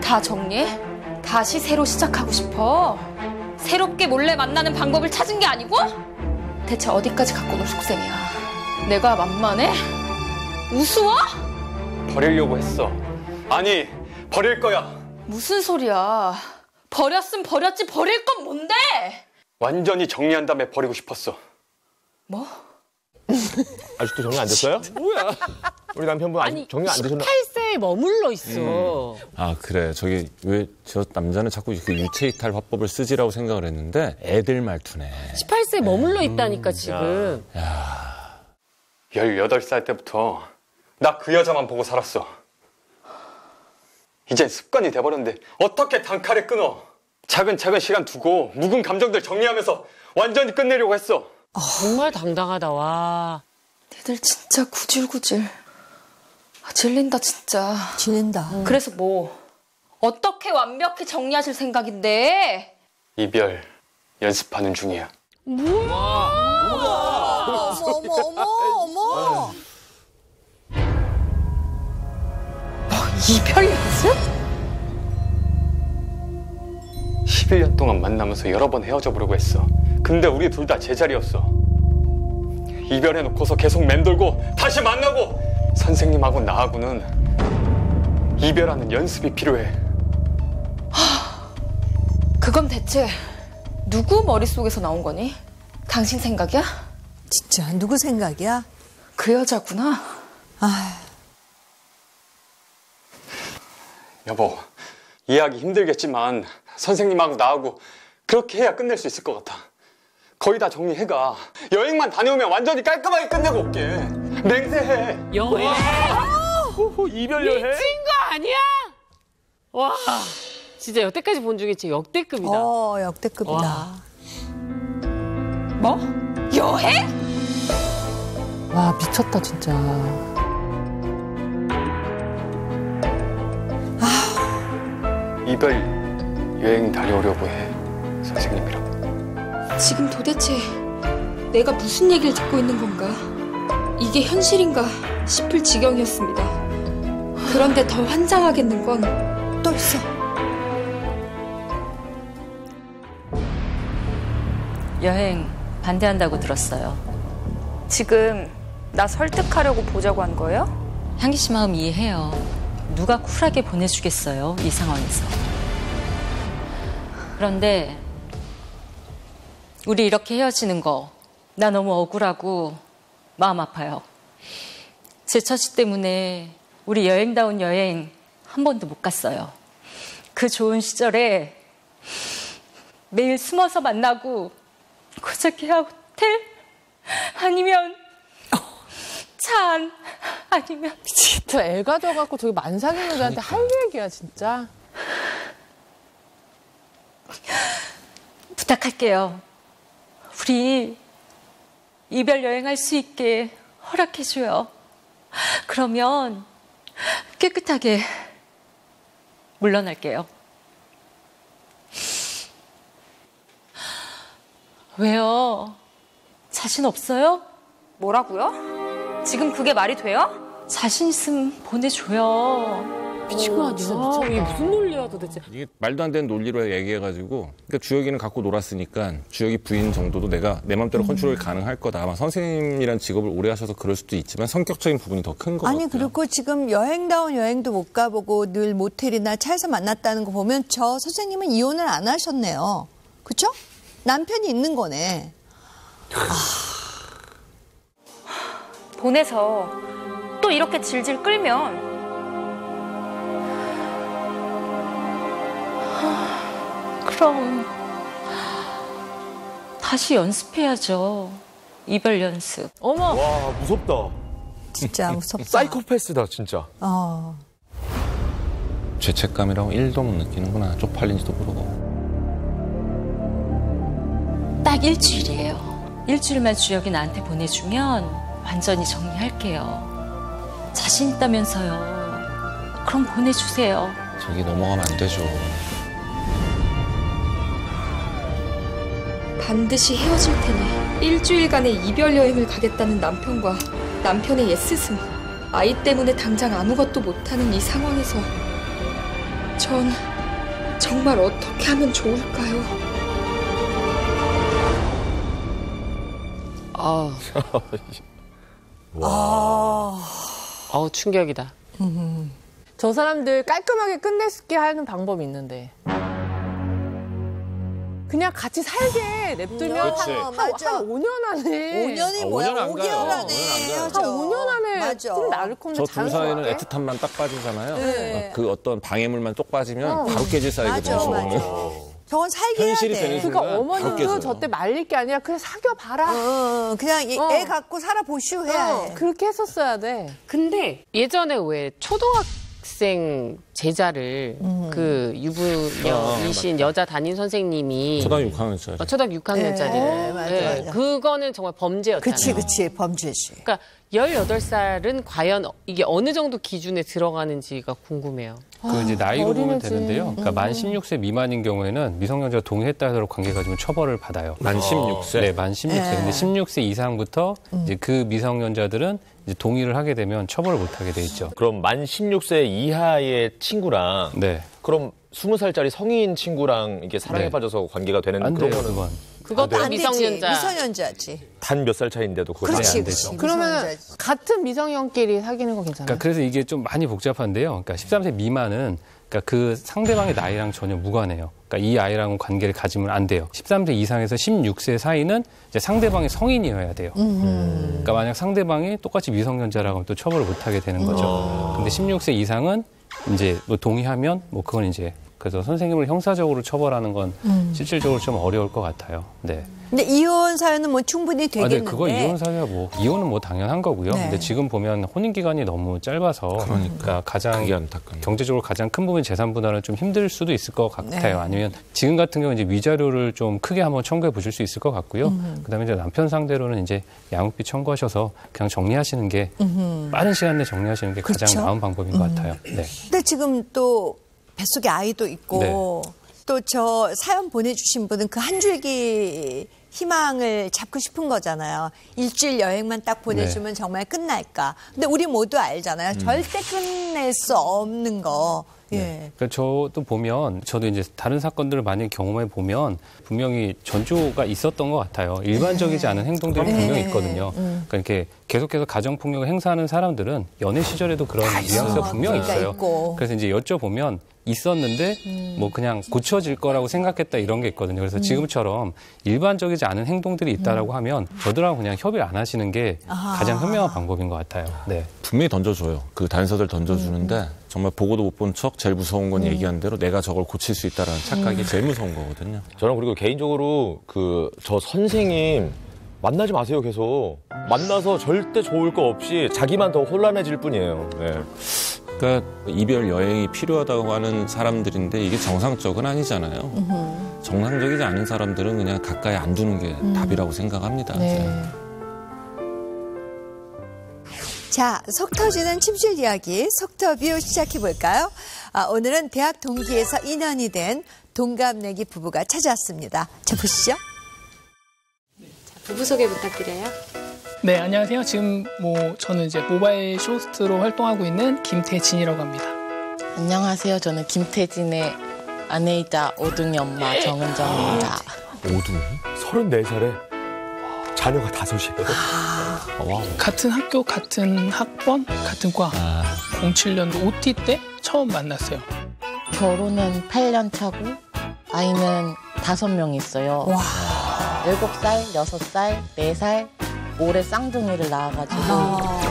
다 정리해? 다시 새로 시작하고 싶어? 새롭게 몰래 만나는 방법을 찾은 게 아니고? 대체 어디까지 갖고 놀 속셈이야? 내가 만만해? 우스워? 버리려고 했어. 아니, 버릴 거야. 무슨 소리야? 버렸으면 버렸지 버릴 건 뭔데? 완전히 정리한 다음에 버리고 싶었어. 뭐? 아직도 정리 안 됐어요? 뭐야? 우리 남편분 아직 정리 안 되셨나? 18세에 머물러 있어. 그래. 저기 왜 저 남자는 자꾸 그 유체이탈 화법을 쓰지라고 생각을 했는데 애들 말투네. 18세에 머물러 있다니까 지금. 18살 때부터 나 그 여자만 보고 살았어. 이젠 습관이 돼버렸는데 어떻게 단칼에 끊어? 차근차근 시간 두고 묵은 감정들 정리하면서 완전히 끝내려고 했어. 정말 당당하다. 와. 니들 진짜 구질구질. 질린다 진짜. 질린다. 그래서 뭐? 어떻게 완벽히 정리하실 생각인데? 이별 연습하는 중이야. 어머. 이별 연습? 11년 동안 만나면서 여러 번 헤어져 보려고 했어. 근데 우리 둘 다 제자리였어. 이별해놓고서 계속 맴돌고 다시 만나고 선생님하고 나하고는 이별하는 연습이 필요해. 그건 대체 누구 머릿속에서 나온 거니? 당신 생각이야? 진짜 누구 생각이야? 그 여자구나. 여보, 이해하기 힘들겠지만 선생님하고 나하고 그렇게 해야 끝낼 수 있을 것 같아. 거의 다 정리해가. 여행만 다녀오면 완전히 깔끔하게 끝내고 올게. 맹세해. 여행? 이별 여행? 미친 거 아니야? 와, 진짜 여태까지 본 중에 진짜 역대급이다. 역대급이다. 뭐? 여행? 와 미쳤다 진짜. 이별 여행 다녀오려고 해, 선생님이랑. 지금 도대체 내가 무슨 얘기를 듣고 있는 건가? 이게 현실인가 싶을 지경이었습니다. 그런데 더 환장하겠는 건 또 있어. 여행 반대한다고 들었어요. 지금 나 설득하려고 보자고 한 거예요? 향기 씨 마음 이해해요. 누가 쿨하게 보내주겠어요, 이 상황에서. 그런데 우리 이렇게 헤어지는 거 나 너무 억울하고 마음 아파요. 제 처지 때문에 우리 여행다운 여행 한 번도 못 갔어요. 그 좋은 시절에 매일 숨어서 만나고 고작해야 호텔 아니면 차 안 아니면 저 애 가져갖고 저기 만삭인 여자한테 할 얘기야 진짜. 부탁할게요. 우리 이별 여행할 수 있게 허락해줘요. 그러면 깨끗하게 물러날게요. 왜요? 자신 없어요? 뭐라고요? 지금 그게 말이 돼요? 자신 있으면 보내줘요. 미친 거 아니야? 이게 무슨 논리야 도대체? 이게 말도 안 되는 논리로 얘기해가지고, 그러니까 주혁이는 갖고 놀았으니까 주혁이 부인 정도도 내가 내 맘대로 컨트롤이 가능할 거다. 아마 선생님이란 직업을 오래 하셔서 그럴 수도 있지만 성격적인 부분이 더 큰 거 같아요. 아니 그리고 지금 여행다운 여행도 못 가보고 늘 모텔이나 차에서 만났다는 거 보면 저 선생님은 이혼을 안 하셨네요. 그렇죠? 남편이 있는 거네. 보내서 또 이렇게 질질 끌면 그럼 다시 연습해야죠. 이별 연습. 어머. 와, 무섭다. 진짜 무섭다. 사이코패스다, 진짜. 죄책감이라고 1도 못 느끼는구나. 쪽팔린지도 모르고. 딱 일주일이에요. 일주일만 주혁이 나한테 보내주면 완전히 정리할게요. 자신 있다면서요. 그럼 보내주세요. 저기 넘어가면 안 되죠. 반드시 헤어질 테니 일주일간의 이별 여행을 가겠다는 남편과 남편의 옛스승, 아이 때문에 당장 아무것도 못하는 이 상황에서 전 정말 어떻게 하면 좋을까요? 충격이다. 저 사람들 깔끔하게 끝내게 하는 방법이 있는데. 그냥 같이 살게 냅두면 한 5년 안에. 5년이 뭐야? 5개월 안에. 한 5년 안에 맞아. 좀 나을 겁니다. 저 두 사이는 애틋함만 딱 빠지잖아요. 네. 그 어떤 방해물만 똑 빠지면 바로 깨질 사이거든요. 맞아. 저건 살게 해야 현실이 돼. 되는 그러니까 순간 바로 어머님도 깨져요. 저때 말릴 게 아니라 그냥 사귀어봐라. 그냥 애 갖고 살아보시오 해야 해. 그렇게 했었어야 돼. 근데 예전에 왜 초등학생 제자를 그 유부녀이신 여자 담임 선생님이 초등학교 6학년짜리. 초등학교 6학년짜리를 네, 맞아. 그거는 정말 범죄였잖아요. 그치 범죄지. 그러니까 18살은 과연 이게 어느 정도 기준에 들어가는지가 궁금해요. 그 이제 나이로 보면 어린애지. 되는데요. 그러니까 만 16세 미만인 경우에는 미성년자가 동의했다 하도록 관계가 지금 처벌을 받아요. 만 16세? 네, 만 16세. 근데 16세 이상부터 이제 그 미성년자들은 이제 동의를 하게 되면 처벌을 못 하게 돼 있죠. 그럼 만 16세 이하의 친구랑 네. 그럼 20살짜리 성인 친구랑 이게 사랑에 네. 빠져서 관계가 되는 안 그런 돼요, 거는 그건. 그것도 안 되지. 미성년자. 미성년자지. 단 몇 살 차이인데도 그건 그렇지, 안 되죠. 그렇지. 그러면 미성년자지. 같은 미성년끼리 사귀는 거 괜찮아요? 그러니까 그래서 이게 좀 많이 복잡한데요. 그러니까 13세 미만은 그러니까 그 상대방의 나이랑 전혀 무관해요. 그러니까 이 아이랑은 관계를 가지면 안 돼요. 13세 이상에서 16세 사이는 이제 상대방이 성인이어야 돼요. 그러니까 만약 상대방이 똑같이 미성년자라고 하면 또 처벌을 못 하게 되는 거죠. 근데 16세 이상은 이제 뭐 동의하면 뭐 그건 이제 그래서 선생님을 형사적으로 처벌하는 건 실질적으로 좀 어려울 것 같아요. 네. 근데 이혼 사유는 뭐 충분히 되겠는데. 네, 그거 이혼 사유야 뭐 이혼은 뭐 당연한 거고요. 네. 근데 지금 보면 혼인 기간이 너무 짧아서 그러니까 가장 그게 안타깝네요. 경제적으로 가장 큰 부분 재산 분할은 좀 힘들 수도 있을 것 같아요. 네. 아니면 지금 같은 경우 이제 위자료를 좀 크게 한번 청구해 보실 수 있을 것 같고요. 그다음에 이제 남편 상대로는 이제 양육비 청구하셔서 그냥 정리하시는 게 빠른 시간 내에 정리하시는 게 가장 그쵸? 나은 방법인 것 같아요. 네. 근데 지금 또 뱃속에 아이도 있고 네. 또 저 사연 보내주신 분은 그 한 줄기 희망을 잡고 싶은 거잖아요. 일주일 여행만 딱 보내주면 정말 끝날까. 근데 우리 모두 알잖아요. 절대 끝낼 수 없는 거. 예. 그러니까 저도 보면 저도 이제 다른 사건들을 많이 경험해 보면 분명히 전조가 있었던 것 같아요. 일반적이지 않은 행동들이 분명히 있거든요. 그러니까 이렇게 계속해서 가정 폭력을 행사하는 사람들은 연애 시절에도 그런 뉘앙스가 분명히 있어요. 그래서 이제 여쭤보면 있었는데 뭐 그냥 고쳐질 거라고 생각했다 이런 게 있거든요. 그래서 지금처럼 일반적이지 않은 행동들이 있다라고 하면 저들하고 그냥 협의를 안 하시는 게 가장 현명한 방법인 것 같아요. 네. 분명히 던져줘요. 그 단서들 던져주는데 정말 보고도 못 본 척 제일 무서운 건 얘기한 대로 내가 저걸 고칠 수 있다라는 착각이 제일 무서운 거거든요. 저는 그리고 개인적으로 저 선생님 만나지 마세요. 계속 만나서 절대 좋을 거 없이 자기만 더 혼란해질 뿐이에요. 네. 그러니까 이별 여행이 필요하다고 하는 사람들인데 이게 정상적은 아니잖아요. 정상적이지 않은 사람들은 그냥 가까이 안 두는 게 답이라고 생각합니다. 네. 자, 속 터지는 침실 이야기, 속터뷰 시작해볼까요? 오늘은 대학 동기에서 인연이 된 동갑내기 부부가 찾아왔습니다. 자, 보시죠. 자, 부부 소개 부탁드려요. 네, 안녕하세요. 지금 저는 이제 모바일 쇼호스트로 활동하고 있는 김태진이라고 합니다. 안녕하세요. 저는 김태진의 아내이자 오둥이 엄마 정은정입니다. 오둥이? 34살에 자녀가 5이에요. 같은 학교, 같은 학번, 같은 과. 07년도 OT 때 처음 만났어요. 결혼은 8년 차고 아이는 5명 있어요. 와. 7살, 6살, 4살. 올해 쌍둥이를 낳아가지고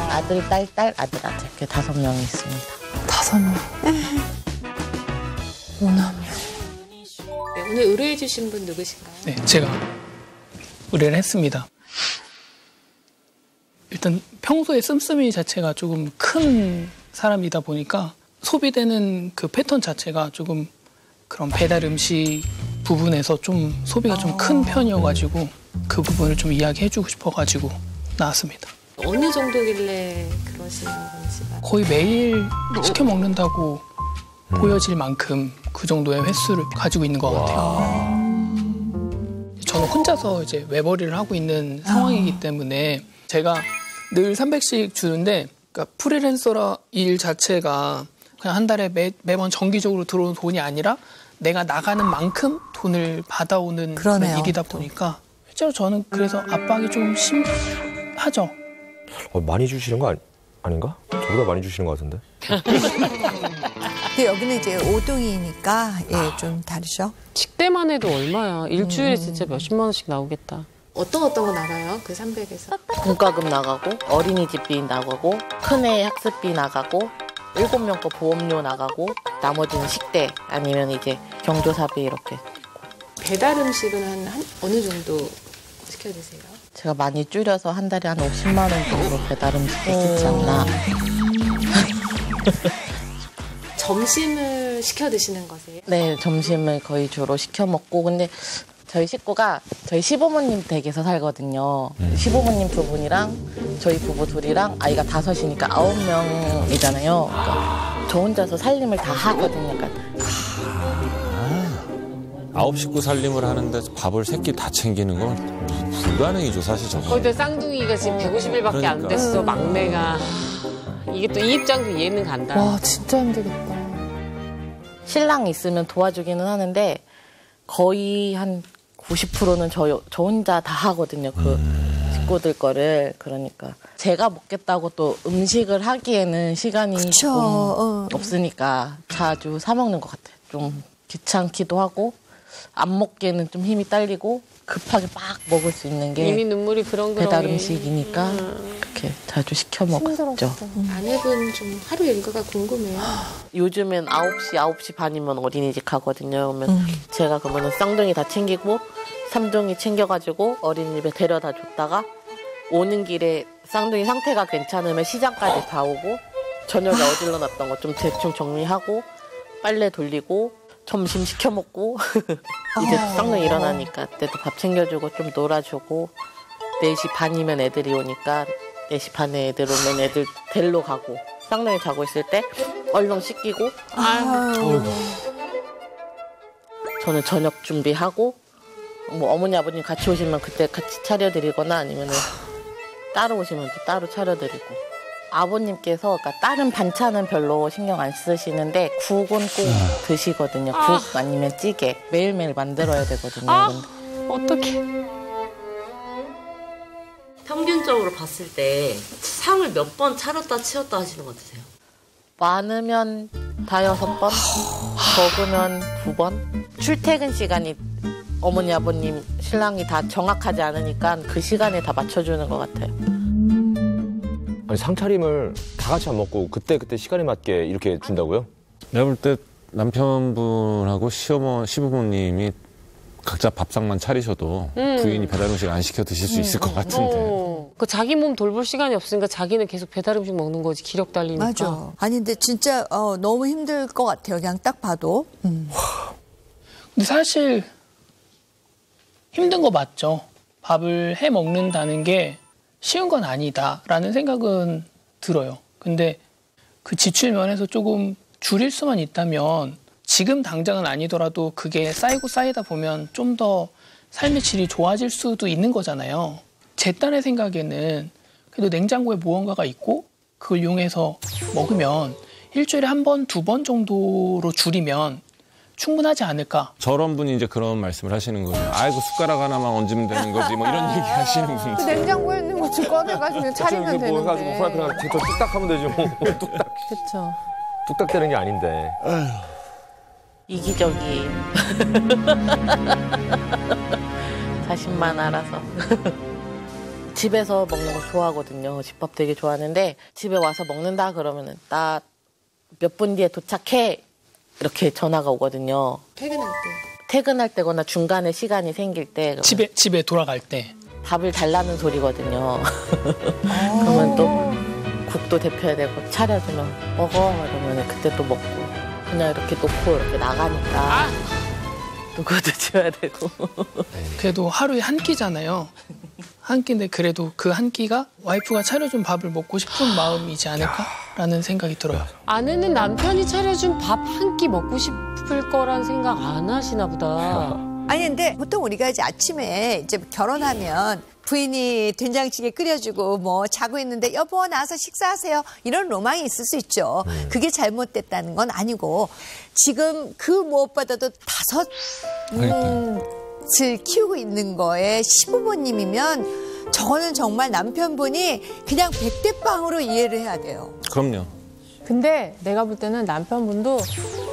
아들, 딸, 아들 이렇게 5명이 있습니다. 5명. 오남매. 네, 오늘 의뢰해 주신 분 누구신가요? 네, 제가 의뢰를 했습니다. 일단 평소에 씀씀이 자체가 조금 큰 사람이다 보니까 소비되는 그 패턴 자체가 조금 그런 배달 음식 부분에서 좀 소비가 좀 큰 편이어가지고 그 부분을 좀 이야기해주고 싶어가지고 나왔습니다. 어느 정도길래 그러시는 건지가 거의 매일 시켜 먹는다고 보여질 만큼 그 정도의 횟수를 가지고 있는 것 같아요. 저는 혼자서 이제 외벌이를 하고 있는 상황이기 때문에 제가 늘 300씩 주는데 그러니까 프리랜서라 일 자체가 그냥 한 달에 매번 정기적으로 들어오는 돈이 아니라 내가 나가는 만큼 돈을 받아오는 그런 일이다 보니까 실제로 저는 그래서 압박이 좀 심하죠. 많이 주시는 거 아닌가? 저보다 많이 주시는 것 같은데. 근데 여기는 이제 오둥이니까 좀 다르죠. 식대만 해도 얼마야. 일주일에 진짜 몇십만 원씩 나오겠다. 어떤 거 나가요? 그 300에서? 공과금 나가고 어린이집비 나가고 큰애 학습비 나가고 7명 거 보험료 나가고 나머지는 식대 아니면 이제 경조사비 이렇게. 배달 음식은 한 어느 정도 시켜 드세요? 제가 많이 줄여서 한 달에 한 50만 원 정도 배달 음식을 쓰지 않나. 점심을 시켜 드시는 거세요? 네, 점심을 거의 주로 시켜 먹고 근데 저희 식구가 저희 시부모님 댁에서 살거든요. 시부모님 2분이랑 저희 부부 2이랑 아이가 5이니까 9명이잖아요. 그러니까 저 혼자서 살림을 다 하거든요. 그러니까. 9식구 살림을 하는데 밥을 3끼 다 챙기는 건 불가능이죠, 사실 저거. 거기다 쌍둥이가 지금 150일밖에 안 됐어, 막내가. 이게 또 이 입장도 이해는 간다. 와, 진짜 힘들겠다. 신랑이 있으면 도와주기는 하는데 거의 한 90%는 저 혼자 다 하거든요. 그 식구들 거를. 그러니까 제가 먹겠다고 또 음식을 하기에는 시간이 조금 없으니까 자주 사 먹는 것 같아요. 좀 귀찮기도 하고 안 먹기에는 좀 힘이 딸리고 급하게 막 먹을 수 있는 게 이미 눈물이 그렁그렁해. 배달 음식이니까 그렇게 자주 시켜 먹었죠. 아내분 좀 하루 일과가 궁금해요. 요즘엔 9시 반이면 어린이집 가거든요. 그러면 제가 그러면 쌍둥이 다 챙기고 삼둥이 챙겨가지고 어린이집에 데려다 줬다가 오는 길에 쌍둥이 상태가 괜찮으면 시장까지 다 오고 저녁에 어질러 놨던 거 좀 대충 정리하고 빨래 돌리고 점심 시켜 먹고 이제 쌍둥이 일어나니까 그때도 밥 챙겨주고 좀 놀아주고 4시 반이면 애들이 오니까 4시 반에 애들 오면 애들 데리러 가고 쌍둥이 자고 있을 때 얼른 씻기고 저는 저녁 준비하고 뭐 어머니 아버님 같이 오시면 그때 같이 차려드리거나 아니면은 따로 오시면 또 따로 차려드리고. 아버님께서 그러니까 다른 반찬은 별로 신경 안 쓰시는데 국은 꼭 드시거든요. 국 아니면 찌개 매일매일 만들어야 되거든요. 어떡해. 평균적으로 봤을 때 상을 몇 번 차렸다 치웠다 하시는 것 같으세요? 많으면 5-6번, 적으면 2번. 출퇴근 시간이 어머니 아버님 신랑이 다 정확하지 않으니까 그 시간에 다 맞춰주는 것 같아요. 아니 상차림을 다 같이 안 먹고 그때 시간에 맞게 이렇게 준다고요? 내가 볼 때 남편분하고 시부모님이 각자 밥상만 차리셔도 부인이 배달 음식 안 시켜 드실 수 있을 것 같은데. 그 자기 몸 돌볼 시간이 없으니까 자기는 계속 배달 음식 먹는 거지. 기력 달리니까. 맞아. 아니 근데 진짜 너무 힘들 것 같아요. 그냥 딱 봐도. 근데 사실 힘든 거 맞죠. 밥을 해 먹는다는 게 쉬운 건 아니다라는 생각은 들어요. 근데 그 지출 면에서 조금 줄일 수만 있다면 지금 당장은 아니더라도 그게 쌓이고 쌓이다 보면 좀 더 삶의 질이 좋아질 수도 있는 거잖아요. 제 딴의 생각에는 그래도 냉장고에 무언가가 있고 그걸 이용해서 먹으면 일주일에 1번, 2번 정도로 줄이면 충분하지 않을까. 저런 분이 이제 그런 말씀을 하시는 거예요. 아이고 숟가락 하나만 얹으면 되는 거지 뭐 이런 얘기 하시는 분들. 그 냉장고에 있는 거 좀 꺼내가지고 차리면 되는데. 뭐 해가지고 프라이팬 저 뚝딱 하면 되지 뭐. 뚝딱. 그렇죠. 뚝딱 되는 게 아닌데. 이기적이에요. 자신만 알아서. 집에서 먹는 거 좋아하거든요. 집밥 되게 좋아하는데 집에 와서 먹는다 그러면은 나 몇 분 뒤에 도착해 이렇게 전화가 오거든요. 퇴근할 때거나 중간에 시간이 생길 때. 집에 돌아갈 때. 밥을 달라는 소리거든요. 그러면 또 국도 데펴야 되고 차려주면 먹어 이러면 그때 또 먹고 그냥 이렇게 놓고 이렇게 나가니까 또 그것도 지어야 되고. 그래도 하루에 한 끼잖아요. 한 끼인데 그래도 그 한 끼가 와이프가 차려준 밥을 먹고 싶은 마음이지 않을까라는 생각이 들어요. 아내는 남편이 차려준 밥 한 끼 먹고 싶을 거란 생각 안 하시나 보다. 아니 근데 보통 우리가 이제 아침에 이제 결혼하면 부인이 된장찌개 끓여주고 뭐 자고 있는데 여보 나와서 식사하세요 이런 로망이 있을 수 있죠. 그게 잘못됐다는 건 아니고 지금 그 무엇보다도 5을 키우고 있는 거에 시부모님이면 저는 정말 남편분이 그냥 100대빵으로 이해를 해야 돼요. 그럼요. 근데 내가 볼 때는 남편분도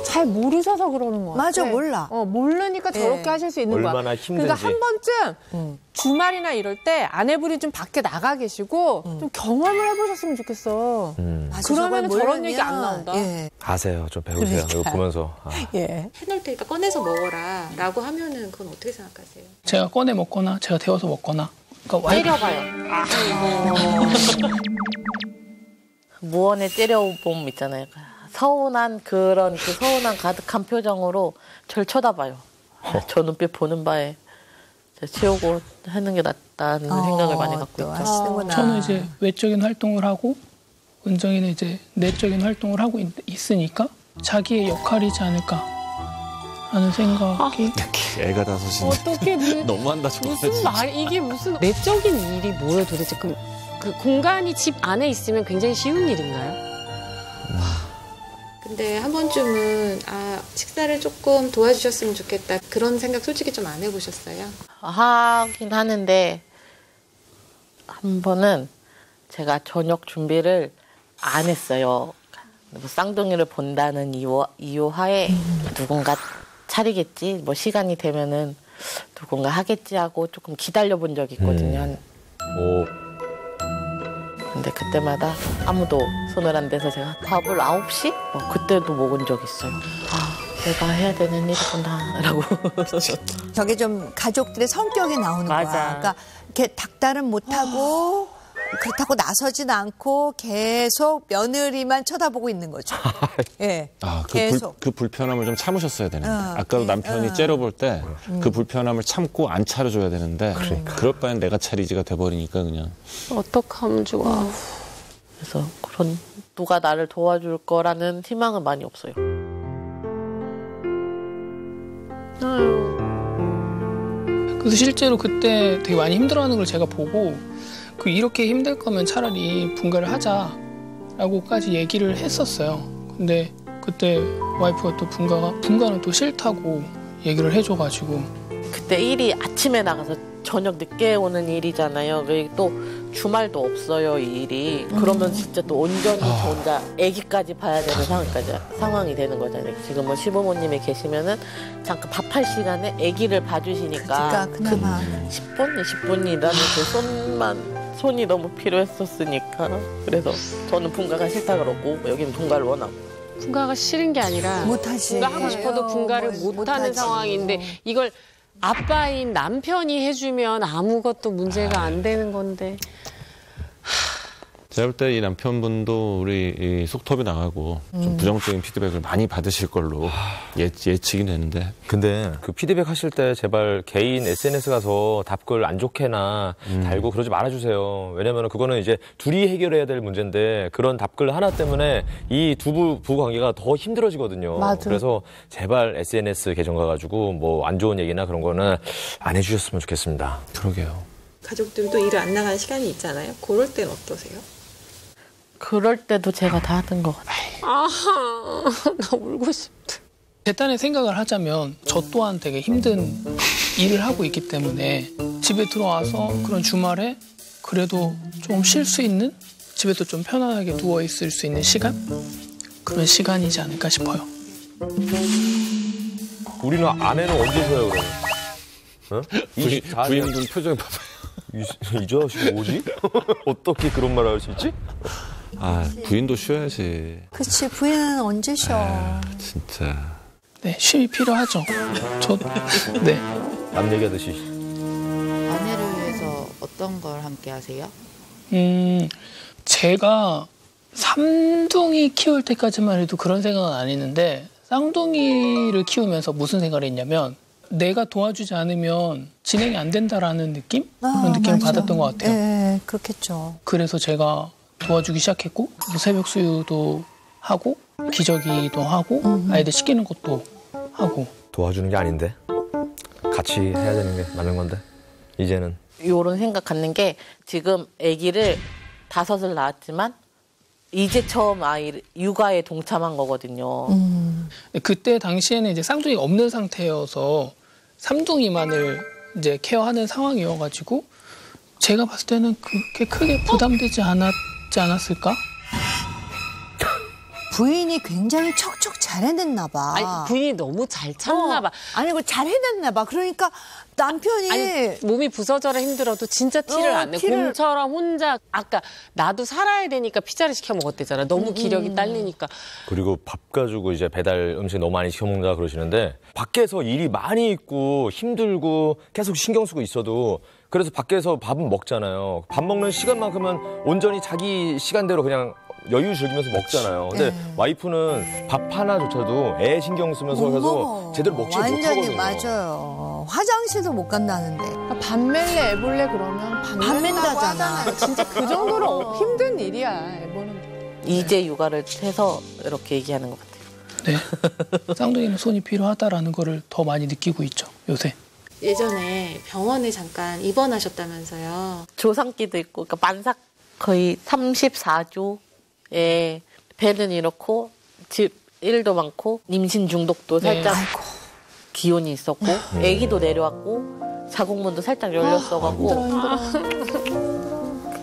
잘 모르셔서 그러는 거 같아. 맞아, 몰라. 모르니까 저렇게 하실 수 있는 거야. 얼마나 힘든지. 그러니까 한 번쯤 주말이나 이럴 때 아내분이 좀 밖에 나가 계시고 좀 경험을 해보셨으면 좋겠어. 그러면 저런 얘기 안 나온다. 예. 아세요. 좀 배우세요. 이거 보면서. 예. 해놓을 테니까 꺼내서 먹어라 라고 하면은 그건 어떻게 생각하세요? 제가 꺼내 먹거나 제가 데워서 먹거나. 그러니까 때려봐요. 무언에 때려봄 있잖아요. 서운한 그런 그 서운한 가득한 표정으로 절 쳐다봐요. 저 눈빛 보는 바에 채우고 하는 게 낫다는 생각을 많이 갖고 있죠. 하시는구나. 저는 이제 외적인 활동을 하고 은정이는 이제 내적인 활동을 하고 있으니까 자기의 역할이지 않을까 하는 생각이. 애가 5인데. 어떻게 너무한다 정말. 무슨 말 이게 무슨 내적인 일이 뭐예요 도대체? 그 공간이 집 안에 있으면 굉장히 쉬운 일인가요? 근데 한 번쯤은 식사를 조금 도와주셨으면 좋겠다 그런 생각 솔직히 좀 안 해보셨어요? 하긴 하는데 한 번은 제가 저녁 준비를 안 했어요. 뭐 쌍둥이를 본다는 이유하에 누군가 차리겠지, 뭐 시간이 되면은 누군가 하겠지 하고 조금 기다려본 적이 있거든요. 근데 그때마다 아무도 손을 안 대서 제가 밥을 9시? 그때도 먹은 적 있어요. 내가 해야 되는 일이구나 라고. 저게 좀 가족들의 성격이 나오는 맞아. 거야. 그러니까 이렇게 닥달은 못하고 그렇다고 나서지는 않고 계속 며느리만 쳐다보고 있는 거죠. 예. 그 불편함을 좀 참으셨어야 되는데. 아까도 남편이 째려볼 때 그 불편함을 참고 안 차려줘야 되는데 그럴 바엔 내가 차리지가 돼버리니까 그냥. 어떡하면 좋아. 그래서 그런 누가 나를 도와줄 거라는 희망은 많이 없어요. 그래서 실제로 그때 되게 많이 힘들어하는 걸 제가 보고 이렇게 힘들 거면 차라리 분가를 하자라고까지 얘기를 했었어요. 근데 그때 와이프가 또 분가는 또 싫다고 얘기를 해줘가지고 그때 일이 아침에 나가서 저녁 늦게 오는 일이잖아요. 그리고 또 주말도 없어요, 이 일이. 그러면 진짜 또 온전히 저 혼자 아기까지 봐야 되는 상황이 되는 거잖아요. 지금은 시부모님이 계시면은 잠깐 밥할 시간에 아기를 봐주시니까 그나마 10분, 20분이라는 그 손이 너무 필요했었으니까. 그래서 저는 분가가 싫다 그러고 여기는 분가를 원하고. 분가가 싫은 게 아니라 못하지. 분가하고 싶어도 분가를 못하는 상황인데 이걸 아빠인 남편이 해주면 아무것도 문제가 안 되는 건데. 제가 볼 때 이 남편분도 우리 이 속톱이 나가고 좀 부정적인 피드백을 많이 받으실 걸로 예측이 되는데. 근데 그 피드백 하실 때 제발 개인 SNS 가서 답글 안 좋게나 달고 그러지 말아주세요. 왜냐면 그거는 이제 둘이 해결해야 될 문제인데 그런 답글 하나 때문에 이 부부 관계가 더 힘들어지거든요. 맞아. 그래서 제발 SNS 계정 가가지고 뭐 안 좋은 얘기나 그런 거는 안 해주셨으면 좋겠습니다. 그러게요. 가족들도 일을 안 나가는 시간이 있잖아요. 그럴 땐 어떠세요? 그럴 때도 제가 다 하던 것 같아요. 아하, 나 울고 싶다. 제 딴에 생각을 하자면 저 또한 되게 힘든 일을 하고 있기 때문에 집에 들어와서 그런 주말에 그래도 좀 쉴 수 있는, 집에도 좀 편안하게 누워있을 수 있는 시간? 그런 시간이지 않을까 싶어요. 우리는 아내는 언제 쉬어요, 그러면? 어? 부인분 표정 봐봐요. 이 자식 뭐지? 어떻게 그런 말을 할 수 있지? 부인도 쉬어야지. 그치, 부인은 언제 쉬어. 진짜. 네, 쉼이 필요하죠. 네. 남 얘기하듯이. 아내를 위해서 어떤 걸 함께 하세요? 제가 삼둥이 키울 때까지만 해도 그런 생각은 안 했는데 쌍둥이를 키우면서 무슨 생각을 했냐면 내가 도와주지 않으면 진행이 안 된다라는 느낌? 그런 느낌을 받았던 것 같아요. 네, 그렇겠죠. 그래서 제가 도와주기 시작했고 새벽 수유도 하고 기저귀도 하고 아이들 씻기는 것도 하고. 도와주는 게 아닌데 같이 해야 되는 게 맞는 건데 이제는. 요런 생각 갖는 게 지금 아기를 5을 낳았지만 이제 처음 육아에 동참한 거거든요. 그때 당시에는 이제 쌍둥이가 없는 상태여서 삼둥이만을 이제 케어하는 상황이어가지고 제가 봤을 때는 그렇게 크게 부담되지 않았을까? 부인이 굉장히 척척 잘 해냈나 봐. 아니, 부인이 너무 잘 참나 봐. 아니, 잘 해냈나 봐. 그러니까 남편이 몸이 부서져라 힘들어도 진짜 티를 안 내. 곰처럼 혼자 아까 나도 살아야 되니까 피자를 시켜 먹었대잖아. 너무 기력이 딸리니까. 그리고 밥 가지고 이제 배달 음식 너무 많이 시켜 먹는다 그러시는데 밖에서 일이 많이 있고 힘들고 계속 신경 쓰고 있어도 그래서 밖에서 밥은 먹잖아요. 밥 먹는 시간만큼은 온전히 자기 시간대로 그냥 여유 즐기면서 먹잖아요. 근데 와이프는 밥 하나조차도 애 신경 쓰면서 해서 제대로 먹지 못하거든요. 맞아요. 화장실도 못 간다는데. 밥 멜래, 애 볼래 그러면 밥 멜다잖아. 진짜 그 정도로 힘든 일이야, 애 보는데. 이제 육아를 해서 이렇게 얘기하는 것 같아요. 네. 쌍둥이는 손이 필요하다라는 거를 더 많이 느끼고 있죠, 요새. 예전에 병원에 잠깐 입원하셨다면서요. 조상기도 있고, 그러니까 만삭 거의 34조에 배는 이렇고 집 일도 많고 임신 중독도 살짝 기온이 있었고 아기도 내려왔고 자궁문도 살짝 열렸어가지고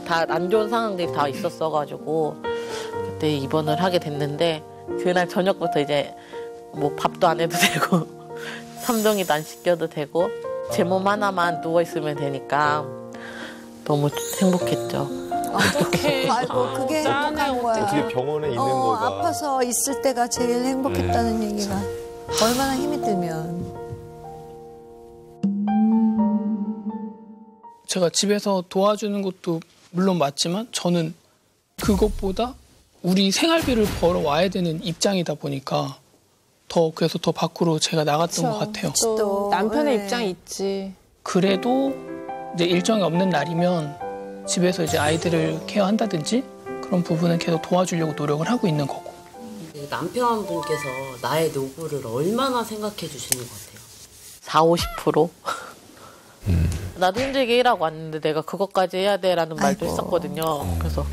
다 안 좋은 상황들이 다 있었어가지고 그때 입원을 하게 됐는데 그날 저녁부터 이제 뭐 밥도 안 해도 되고 삼둥이도 안 씻겨도 되고 제 몸 하나만 누워 있으면 되니까 너무 행복했죠. 어떡해. 아이고, 그게 행복한 거야. 어떻게 병원에 있는 거가. 아파서 있을 때가 제일 행복했다는 얘기가. 얼마나 힘이 들면. 제가 집에서 도와주는 것도 물론 맞지만 저는 그것보다 우리 생활비를 벌어 와야 되는 입장이다 보니까 그래서 더 밖으로 제가 나갔던 것 같아요. 또 남편의 입장이 있지. 그래도 이제 일정이 없는 날이면 집에서 이제 아이들을 케어한다든지 그런 부분은 계속 도와주려고 노력을 하고 있는 거고. 남편분께서 나의 노고를 얼마나 생각해 주시는 것 같아요? 40, 50%? 나도 힘들게 일하고 왔는데 내가 그것까지 해야 돼라는 말도 했었거든요. 그래서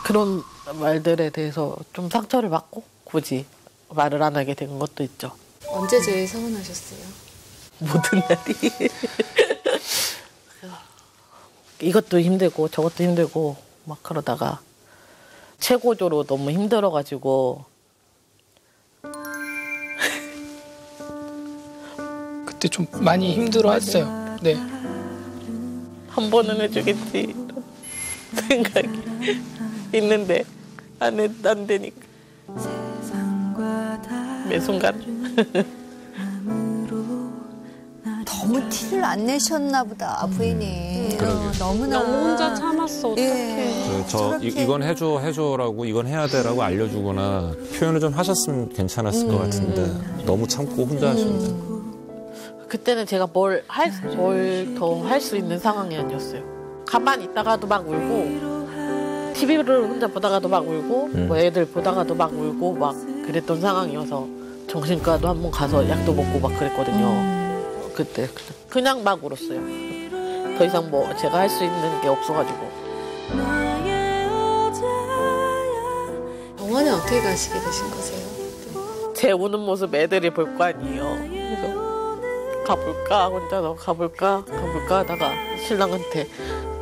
그런 말들에 대해서 좀 상처를 받고 굳이 말을 안 하게 된 것도 있죠. 언제 제일 서운하셨어요? 모든 날이. 이것도 힘들고 저것도 힘들고 막 그러다가 최고조로 너무 힘들어가지고 그때 좀 많이 힘들어했어요. 네. 한 번은 해주겠지 이런 생각이 있는데 안 되니까 매 순간 너무 티를 안 내셨나 보다 부인이. 너무나 너무 혼자 참았어. 어떡해. 이건 해줘라고 이건 해야 돼라고 알려주거나 표현을 좀 하셨으면 괜찮았을 것 같은데 너무 참고 혼자 하셨는데. 그때는 제가 뭘 더 할 수 있는 상황이 아니었어요. 가만히 있다가도 막 울고 TV를 혼자 보다가도 막 울고 뭐 애들 보다가도 막 울고 막 그랬던 상황이어서 정신과도 한번 가서 약도 먹고 막 그랬거든요. 그때 그냥 막 울었어요. 더 이상 뭐 제가 할 수 있는 게 없어가지고. 병원에 어떻게 가시게 되신 거세요? 제 우는 모습 애들이 볼 거 아니에요. 그래서 가볼까 혼자서 가볼까 하다가 신랑한테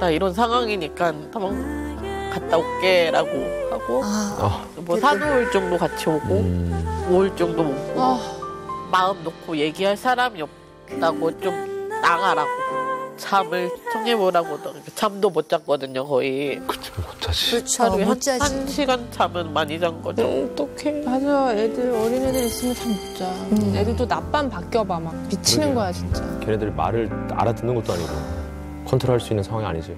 나 이런 상황이니까 한번 갔다 올게라고 하고 뭐 산후우울증도 같이 오고 우울증도 오고 마음 놓고 얘기할 사람이 없다고 좀 나가라고 잠을 청해보라고 잠도 못 잤거든요 거의. 그쵸 못 자지. 그렇죠. 하루에 못 자지. 한 시간 잠은 많이 잔 거죠. 어떡해. 맞아. 어린애들 있으면 잠 못 자. 애들도 낮밤 바뀌어봐. 막 미치는 거야, 진짜. 걔네들이 말을 알아듣는 것도 아니고 컨트롤할 수 있는 상황이 아니지.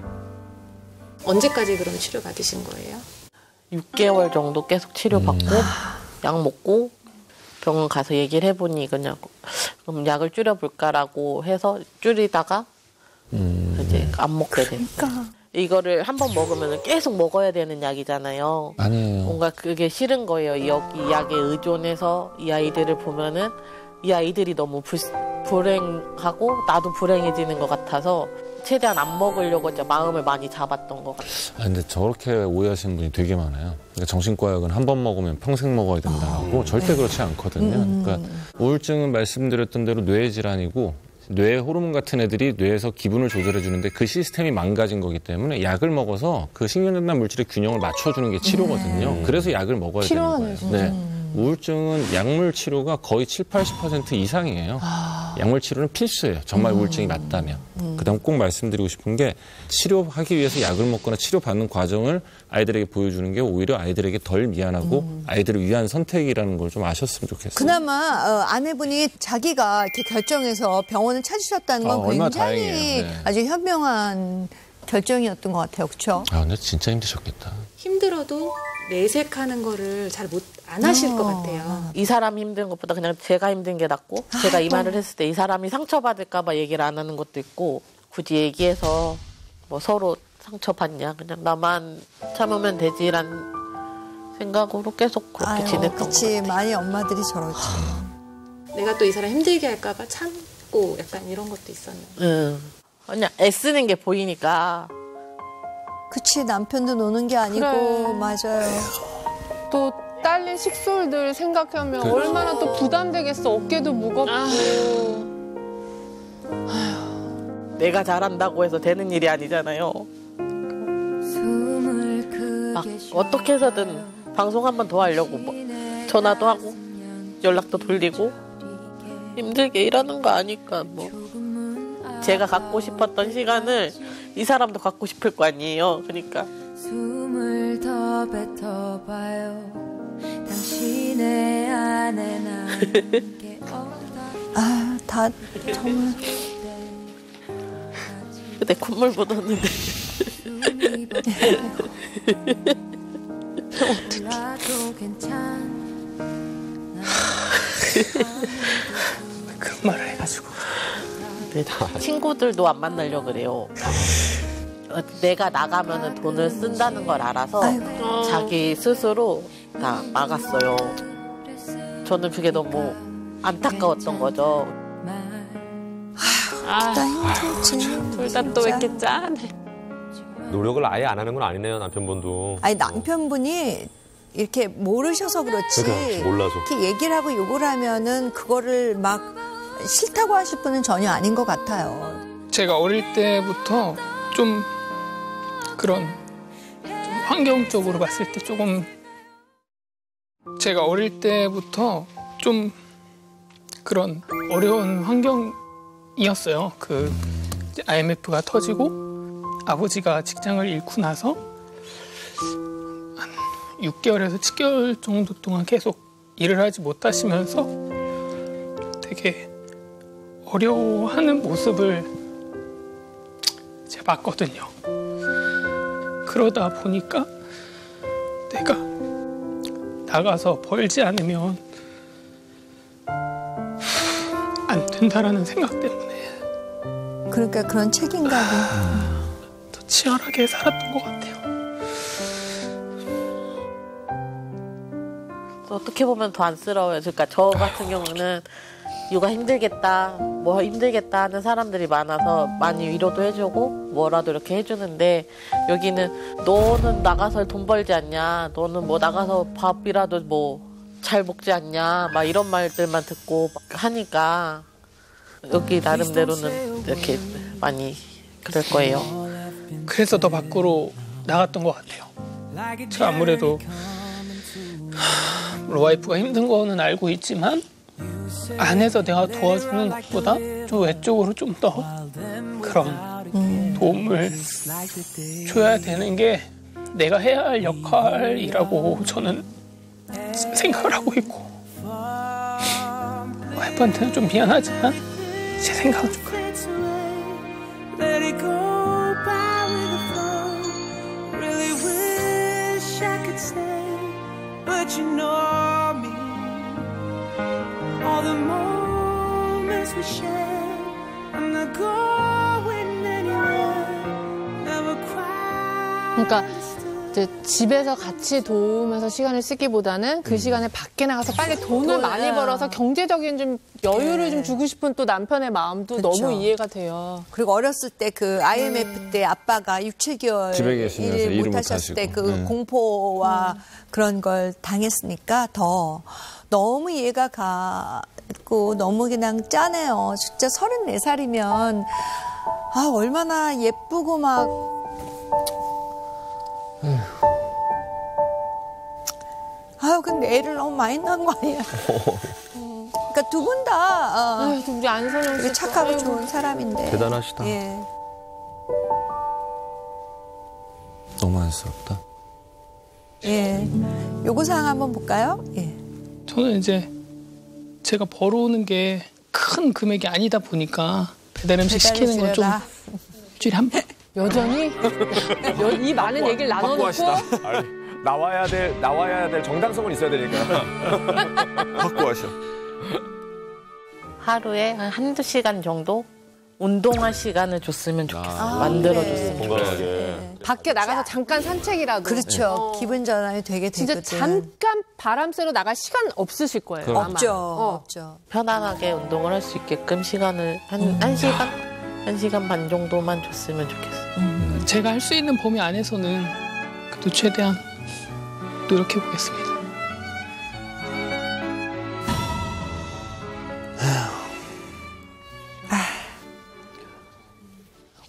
언제까지 그럼 치료 받으신 거예요? 6개월 정도 계속 치료받고 약 먹고 병원 가서 얘기를 해보니 그냥 그럼 약을 줄여볼까라고 해서 줄이다가 이제 안 먹게 됐어요. 그러니까. 이거를 한 번 먹으면 계속 먹어야 되는 약이잖아요. 아니에요. 뭔가 그게 싫은 거예요. 이 약에 의존해서 이 아이들을 보면은 이 아이들이 너무 불행하고 나도 불행해지는 것 같아서 최대한 안 먹으려고 이제 마음을 많이 잡았던 것 같아요. 근데 저렇게 오해하시는 분이 되게 많아요. 그러니까 정신과 약은 한 번 먹으면 평생 먹어야 된다고 절대 그렇지 않거든요. 그러니까 우울증은 말씀드렸던 대로 뇌 질환이고 뇌 호르몬 같은 애들이 뇌에서 기분을 조절해 주는데 그 시스템이 망가진 거기 때문에 약을 먹어서 그 신경전달 물질의 균형을 맞춰주는 게 치료거든요. 그래서 약을 먹어야 되는 거예요. 네. 우울증은 약물 치료가 거의 70-80% 이상이에요. 약물 치료는 필수예요. 정말 우울증이 맞다면. 그다음 꼭 말씀드리고 싶은 게 치료하기 위해서 약을 먹거나 치료받는 과정을 아이들에게 보여주는 게 오히려 아이들에게 덜 미안하고 아이들을 위한 선택이라는 걸 좀 아셨으면 좋겠어요. 그나마 아내분이 자기가 이렇게 결정해서 병원을 찾으셨다는 건 얼마나 굉장히 다행이에요. 네. 아주 현명한 결정이었던 것 같아요. 그렇죠? 근데 진짜 힘드셨겠다. 힘들어도 내색하는 거를 잘 안 하실 것 같아요. 이 사람이 힘든 것보다 그냥 제가 힘든 게 낫고 제가 이 말을 했을 때 이 사람이 상처받을까 봐 얘기를 안 하는 것도 있고 굳이 얘기해서 뭐 서로 상처받냐 그냥 나만 참으면 되지란 생각으로 계속 그렇게 지냈던 것 같아요. 많이 엄마들이 저러지. 내가 또 이 사람 힘들게 할까 봐 참고 약간 이런 것도 있었는데. 그냥 애쓰는 게 보이니까. 그치 남편도 노는 게 아니고 그래. 맞아요. 또 딸린 식솔들 생각하면 그렇죠. 얼마나 또 부담되겠어. 어깨도 무겁고. 내가 잘한다고 해서 되는 일이 아니잖아요. 막 어떻게 해서든 방송 한 번 더 하려고 뭐 전화도 하고 연락도 돌리고 힘들게 일하는 거 아니까 뭐 제가 갖고 싶었던 시간을 이 사람도 갖고 싶을 거 아니에요. 그러니까 숨을 더 뱉어봐요. 당신의 안에 남게 다 정말 내 콧물 묻었는데 그 말을 해가지고 친구들도 안 만나려고 그래요. 내가 나가면 돈을 쓴다는 걸 알아서 자기 스스로 다 막았어요. 저는 그게 너무 안타까웠던 거죠. 둘 다 또 이렇게 짠해. 노력을 아예 안 하는 건 아니네요, 남편분도. 아니, 남편분이 이렇게 모르셔서 그렇지. 그러니까, 몰라서. 이렇게 얘기를 하고 욕을 하면은 그거를 막 싫다고 하실 분은 전혀 아닌 것 같아요. 제가 어릴 때부터 좀 그런 좀 환경적으로 봤을 때 조금 제가 어릴 때부터 좀 그런 어려운 환경이었어요. 그 IMF가 터지고 아버지가 직장을 잃고 나서 한 6개월에서 7개월 정도 동안 계속 일을 하지 못하시면서 되게 어려워하는 모습을 제가 봤거든요. 그러다 보니까 내가 나가서 벌지 않으면 안 된다라는 생각 때문에 그러니까 그런 책임감이 더 치열하게 살았던 것 같아요. 어떻게 보면 더 안쓰러워요. 그러니까 저 같은 경우는 육아 힘들겠다, 뭐 힘들겠다 하는 사람들이 많아서 많이 위로도 해주고 뭐라도 이렇게 해주는데 여기는 너는 나가서 돈 벌지 않냐, 너는 뭐 나가서 밥이라도 뭐 잘 먹지 않냐, 막 이런 말들만 듣고 하니까 여기 나름대로는 이렇게 많이 그럴 거예요. 그래서 더 밖으로 나갔던 것 같아요. 제가 아무래도 와이프가 힘든 거는 알고 있지만 안에서 내가 도와주는 것보다 좀 외적으로 좀 더 그런 도움을 줘야 되는 게 내가 해야 할 역할이라고 저는 생각을 하고 있고 와이프한테는 좀 미안하지만 제 생각은 좀 그래요. Let it go by with the flow. Really wish I could stay, but you know me. All the moments we shared, I'm not going anywhere. Never cry. 그러니까 이제 집에서 같이 도우면서 시간을 쓰기보다는 그 시간에 밖에 나가서 빨리 돈을 많이 벌어서 경제적인 좀 여유를 좀 주고 싶은 또 남편의 마음도 그쵸. 너무 이해가 돼요. 그리고 어렸을 때 그 IMF 때 아빠가 6, 7개월 집에 계시면서 일 일을 못하셨을 때 그 못하시고. 공포와 그런 걸 당했으니까 더 너무 이해가 가고 너무 그냥 짠해요. 진짜 34살이면 아 얼마나 예쁘고 막 아유 근데 애를 너무 많이 낳은 거 아니야? 그러니까 두 분 다 우리 안선영 씨 착하고 아이고. 좋은 사람인데 대단하시다. 예. 너무 안쓰럽다. 예. 요구사항 한번 볼까요? 예. 저는 이제 제가 벌어오는 게 큰 금액이 아니다 보니까 배달 음식 시키는 건 좀 일주일에 한 번. 여전히 이 많은 얘기를 나눠놓고 아니, 나와야 될 정당성은 있어야 되니까. 확고하셔. 하루에 한 한두 시간 정도 운동할 시간을 줬으면 좋겠어요. 만들어줬으면 좋겠어요. 밖에 나가서 잠깐 산책이라도. 그렇죠. 기분 전환이 되게 되거든. 진짜 잠깐 바람 쐬러 나갈 시간 없으실 거예요. 아마. 없죠. 없죠. 편안하게 운동을 할 수 있게끔 시간을 한 시간? 1시간 반 정도만 줬으면 좋겠어요. 제가 할 수 있는 범위 안에서는 그래도 최대한 노력해 보겠습니다.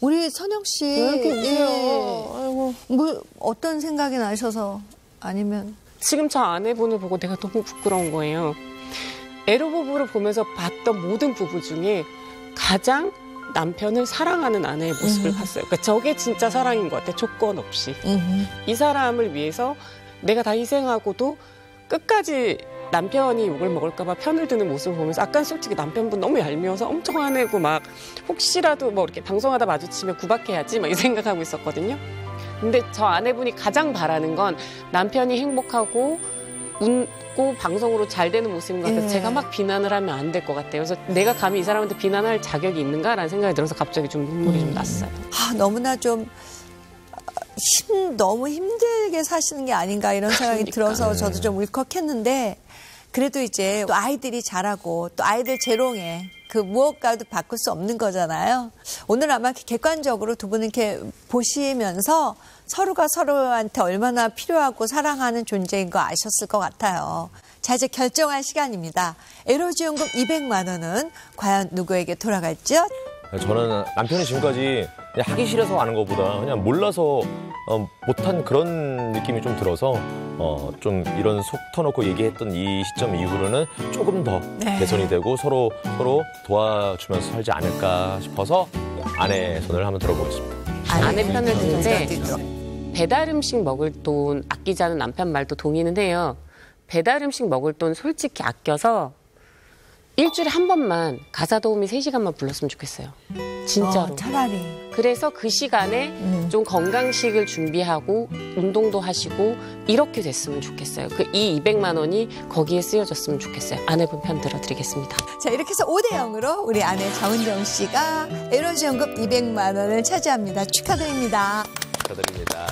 우리 선영 씨, 왜 이렇게 우세요? 아이고, 뭐 어떤 생각이 나셔서 아니면 지금 저 아내분을 보고 내가 너무 부끄러운 거예요. 에로 부부를 보면서 봤던 모든 부부 중에 가장 남편을 사랑하는 아내의 모습을 봤어요. 그러니까 저게 진짜 사랑인 것 같아요. 조건 없이. 이 사람을 위해서 내가 다 희생하고도 끝까지 남편이 욕을 먹을까 봐 편을 드는 모습을 보면서 아까 솔직히 남편분 너무 얄미워서 엄청 화내고 막 혹시라도 뭐 이렇게 방송하다 마주치면 구박해야지 막 이 생각하고 있었거든요. 근데 저 아내분이 가장 바라는 건 남편이 행복하고 웃고 방송으로 잘 되는 모습인 것 같아서 제가 막 비난을 하면 안 될 것 같아요. 그래서 내가 감히 이 사람한테 비난할 자격이 있는가라는 생각이 들어서 갑자기 좀 눈물이 좀 났어요. 너무나 좀 너무 힘들게 사시는 게 아닌가 이런 생각이 들어서 저도 좀 울컥했는데 그래도 이제 또 아이들이 자라고 또 아이들 재롱에 그 무엇과도 바꿀 수 없는 거잖아요. 오늘 아마 객관적으로 두 분은 이렇게 보시면서 서로가 서로한테 얼마나 필요하고 사랑하는 존재인 거 아셨을 것 같아요. 자, 이제 결정할 시간입니다. 에로지원금 200만 원은 과연 누구에게 돌아갈지요? 저는 남편이 지금까지 그냥 하기 싫어서 하는 것보다 그냥 몰라서 못한 그런 느낌이 좀 들어서 좀 이런 속 터놓고 얘기했던 이 시점 이후로는 조금 더 개선이 되고 서로 도와주면서 살지 않을까 싶어서 아내의 손을 한번 들어보겠습니다. 아내 편을 드는데 배달 음식 먹을 돈 아끼자는 남편 말도 동의는 해요. 배달 음식 먹을 돈 솔직히 아껴서 일주일에 한 번만 가사 도우미 3시간만 불렀으면 좋겠어요. 진짜로. 차라리. 그래서 그 시간에 좀 건강식을 준비하고 운동도 하시고 이렇게 됐으면 좋겠어요. 이 200만 원이 거기에 쓰여졌으면 좋겠어요. 아내분 편 들어드리겠습니다. 자, 이렇게 해서 5대0으로 우리 아내 정은정 씨가 에너지연금 200만 원을 차지합니다. 축하드립니다. 축하드립니다.